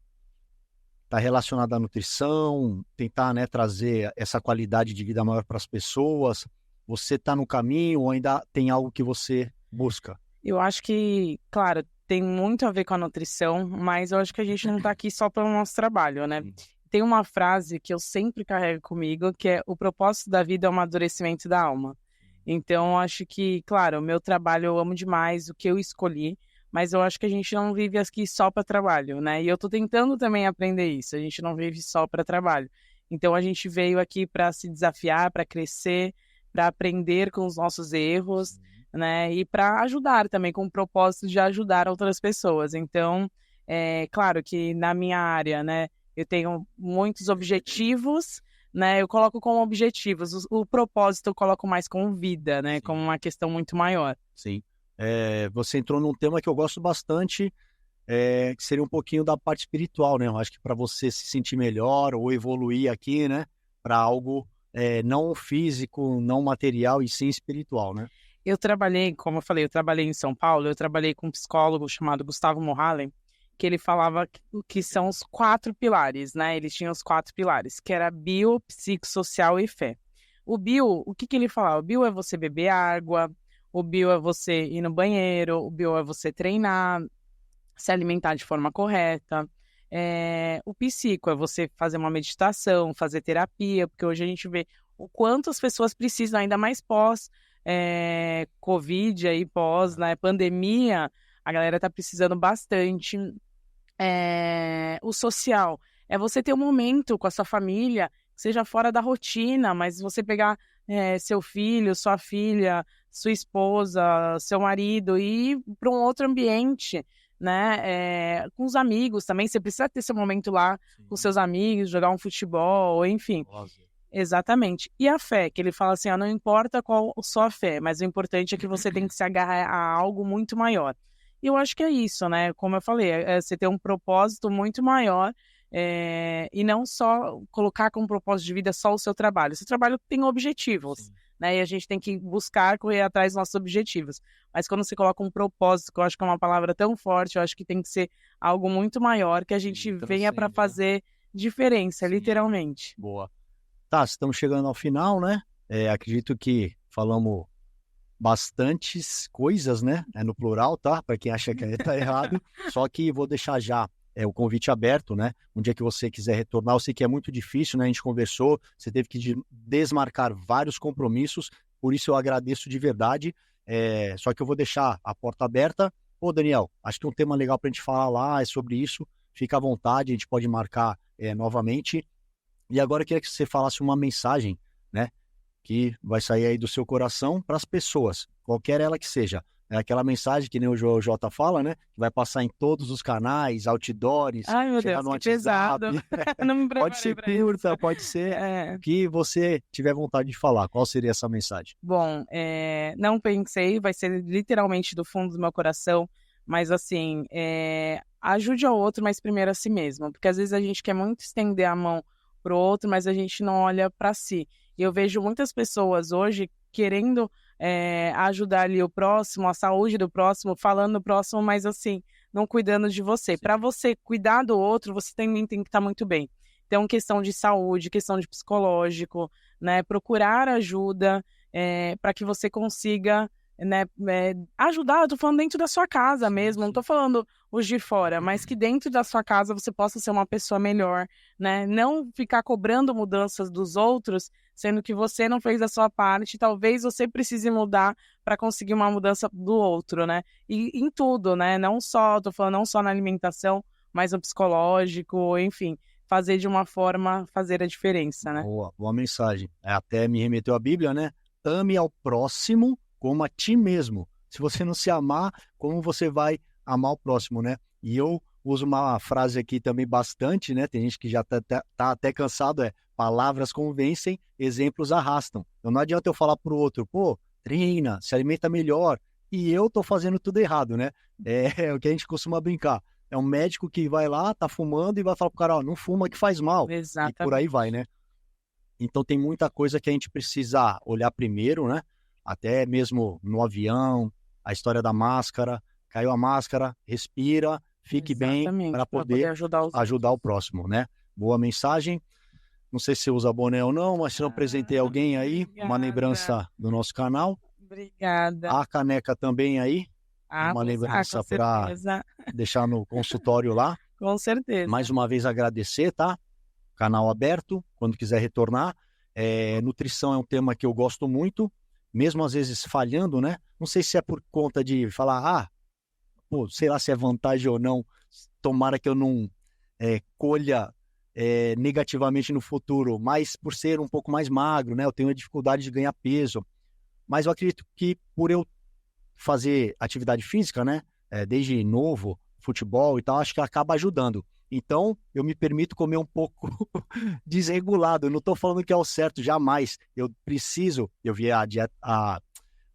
Está relacionado à nutrição, tentar, né, trazer essa qualidade de vida maior para as pessoas? Você está no caminho ou ainda tem algo que você busca? Eu acho que, claro, tem muito a ver com a nutrição, mas eu acho que a gente não está aqui só pelo nosso trabalho, né? Tem uma frase que eu sempre carrego comigo, que é: o propósito da vida é o amadurecimento da alma. Então, eu acho que, claro, o meu trabalho eu amo demais, o que eu escolhi, mas eu acho que a gente não vive aqui só para trabalho, né? E eu tô tentando também aprender isso, a gente não vive só para trabalho. Então, a gente veio aqui para se desafiar, para crescer, para aprender com os nossos erros, né? E para ajudar também, com o propósito de ajudar outras pessoas. Então, claro que na minha área, né, eu tenho muitos objetivos, né? Eu coloco como objetivos. O propósito eu coloco mais como vida, né? Sim. Como uma questão muito maior. Sim. você entrou num tema que eu gosto bastante, que seria um pouquinho da parte espiritual, né? Eu acho que para você se sentir melhor ou evoluir aqui, né? Para algo não físico, não material e sim espiritual, né? Eu trabalhei, como eu falei, eu trabalhei em São Paulo, eu trabalhei com um psicólogo chamado Gustavo Mohalem, que ele falava que são os 4 pilares, né? Ele tinha os 4 pilares, que era bio, psicossocial e fé. O bio, o que ele falava? O bio é você beber água, o bio é você ir no banheiro, o bio é você treinar, se alimentar de forma correta. O psico é você fazer uma meditação, fazer terapia, porque hoje a gente vê o quanto as pessoas precisam, ainda mais pós Covid, aí, pós, né, pandemia, a galera tá precisando bastante. O social é você ter um momento com a sua família, que seja fora da rotina, mas você pegar seu filho, sua filha, sua esposa, seu marido e ir para um outro ambiente, né? Com os amigos também. Você precisa ter seu momento lá com seus amigos, jogar um futebol, enfim. Nossa. Exatamente. E a fé, que ele fala assim, não importa qual a sua fé, mas o importante é que você tem que se agarrar a algo muito maior. E eu acho que é isso, né? Como eu falei, você ter um propósito muito maior e não só colocar como propósito de vida só o seu trabalho. O seu trabalho tem objetivos, Sim. né? E a gente tem que buscar correr atrás dos nossos objetivos. Mas quando você coloca um propósito, que eu acho que é uma palavra tão forte, eu acho que tem que ser algo muito maior, que a gente venha para fazer diferença, Sim. literalmente. Boa. Tá, estamos chegando ao final, né? Acredito que falamos bastantes coisas, né? No plural, tá? Para quem acha que tá errado. Só que vou deixar já o convite aberto, né? Um dia que você quiser retornar, eu sei que é muito difícil, né? A gente conversou, você teve que desmarcar vários compromissos, por isso eu agradeço de verdade. Só que eu vou deixar a porta aberta. Ô, Daniel, acho que um tema legal para a gente falar lá é sobre isso. Fica à vontade, a gente pode marcar novamente. E agora eu queria que você falasse uma mensagem, né, que vai sair aí do seu coração para as pessoas, qualquer ela que seja. É aquela mensagem que nem o Jota fala, né, que vai passar em todos os canais, outdoors, Ai, meu chegar Deus, no que WhatsApp. pesado. Não me Pode preparei ser para curta, isso. pode ser o que você tiver vontade de falar. Qual seria essa mensagem? Bom, não pensei, vai ser literalmente do fundo do meu coração, mas assim, ajude ao outro, mas primeiro a si mesmo, porque às vezes a gente quer muito estender a mão pro outro, mas a gente não olha para si. E eu vejo muitas pessoas hoje querendo ajudar ali o próximo, a saúde do próximo, falando do próximo, mas assim, não cuidando de você. Para você cuidar do outro, você também tem que estar muito bem. Então, questão de saúde, questão de psicológico, né? Procurar ajuda para que você consiga, né, ajudar. Eu tô falando dentro da sua casa mesmo, não tô falando os de fora, mas que dentro da sua casa você possa ser uma pessoa melhor, né? Não ficar cobrando mudanças dos outros, sendo que você não fez a sua parte, talvez você precise mudar para conseguir uma mudança do outro, né? E em tudo, né? Não só, tô falando não só na alimentação, mas no psicológico, enfim, fazer de uma forma, fazer a diferença, né? Boa mensagem. Até me remeteu à Bíblia, né? Ame ao próximo como a ti mesmo. Se você não se amar, como você vai amar o próximo, né? E eu uso uma frase aqui também bastante, né? Tem gente que já tá até cansado, palavras convencem, exemplos arrastam. Então não adianta eu falar pro outro, pô, treina, se alimenta melhor, e eu tô fazendo tudo errado, né? É o que a gente costuma brincar. É um médico que vai lá, tá fumando e vai falar pro cara, ó, não fuma que faz mal. Exatamente. E por aí vai, né? Então tem muita coisa que a gente precisa olhar primeiro, né? Até mesmo no avião, a história da máscara, caiu a máscara, respira, fique bem para poder ajudar o próximo, né? Boa mensagem. Não sei se você usa boné ou não, mas se não apresentei alguém aí, uma lembrança do nosso canal. Obrigada. A caneca também aí, uma lembrança para deixar no consultório lá. Com certeza. Mais uma vez agradecer, tá? Canal aberto, quando quiser retornar. Nutrição é um tema que eu gosto muito, mesmo às vezes falhando, né? Não sei se é por conta de falar, pô, sei lá se é vantagem ou não, tomara que eu não colha negativamente no futuro, mas por ser um pouco mais magro, né? Eu tenho a dificuldade de ganhar peso, mas eu acredito que por eu fazer atividade física, né? Desde novo, futebol e tal, acho que acaba ajudando. Então, eu me permito comer um pouco desregulado. Eu não estou falando que é o certo, jamais. Eu vi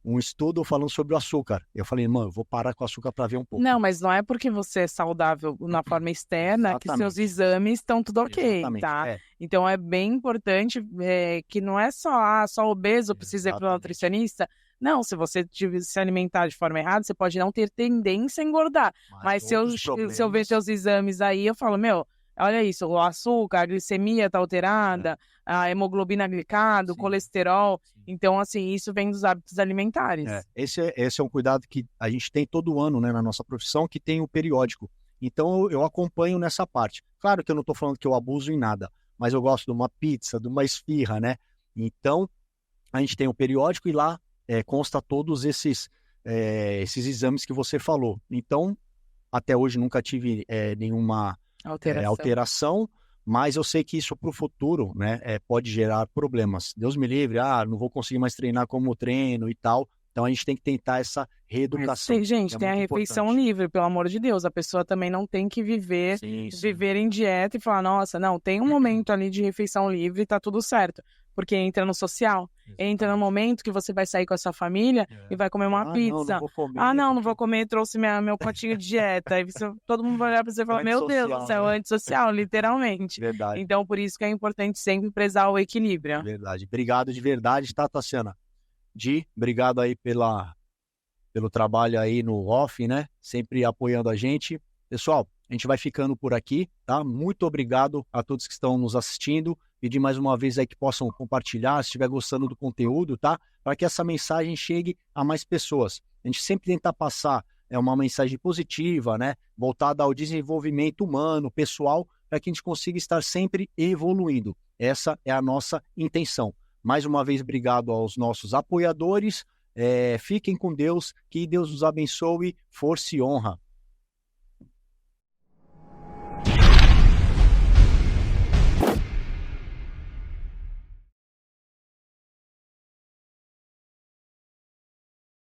um estudo falando sobre o açúcar. Eu falei, mano, eu vou parar com o açúcar para ver um pouco. Não, mas não é porque você é saudável na forma externa que seus exames estão tudo ok, tá? Então é bem importante que não é só obeso precisa ir para o nutricionista. Não, se você se alimentar de forma errada, você pode não ter tendência a engordar. Mas se eu ver seus exames aí, eu falo, meu, olha isso, o açúcar, a glicemia está alterada, a hemoglobina glicada, o colesterol. Então, assim, isso vem dos hábitos alimentares. Esse é um cuidado que a gente tem todo ano, né, na nossa profissão, que tem o periódico. Então, eu acompanho nessa parte. Claro que eu não estou falando que eu abuso em nada, mas eu gosto de uma pizza, de uma esfirra, né? Então, a gente tem o periódico e lá consta todos esses exames que você falou. Então, até hoje nunca tive nenhuma alteração, mas eu sei que isso para o futuro, né, pode gerar problemas. Deus me livre, não vou conseguir mais treinar como treino e tal. Então a gente tem que tentar essa reeducação. Gente, tem a refeição livre, pelo amor de Deus. A pessoa também não tem que viver em dieta e falar, nossa, não, tem um momento ali de refeição livre e tá tudo certo. Porque entra no social, entra no momento que você vai sair com a sua família e vai comer uma pizza. Não vou comer, trouxe meu potinho de dieta. Aí todo mundo vai olhar pra você e falar, meu Deus, você é antissocial, literalmente. Verdade. Então, por isso que é importante sempre prezar o equilíbrio. Verdade. Obrigado de verdade, tá, Tassiana? Obrigado aí pelo trabalho aí no off, né? Sempre apoiando a gente. Pessoal, a gente vai ficando por aqui, tá? Muito obrigado a todos que estão nos assistindo. Pedir mais uma vez aí que possam compartilhar, se estiver gostando do conteúdo, tá? Para que essa mensagem chegue a mais pessoas. A gente sempre tenta passar uma mensagem positiva, né? Voltada ao desenvolvimento humano, pessoal, para que a gente consiga estar sempre evoluindo. Essa é a nossa intenção. Mais uma vez, obrigado aos nossos apoiadores. Fiquem com Deus, que Deus os abençoe, força e honra.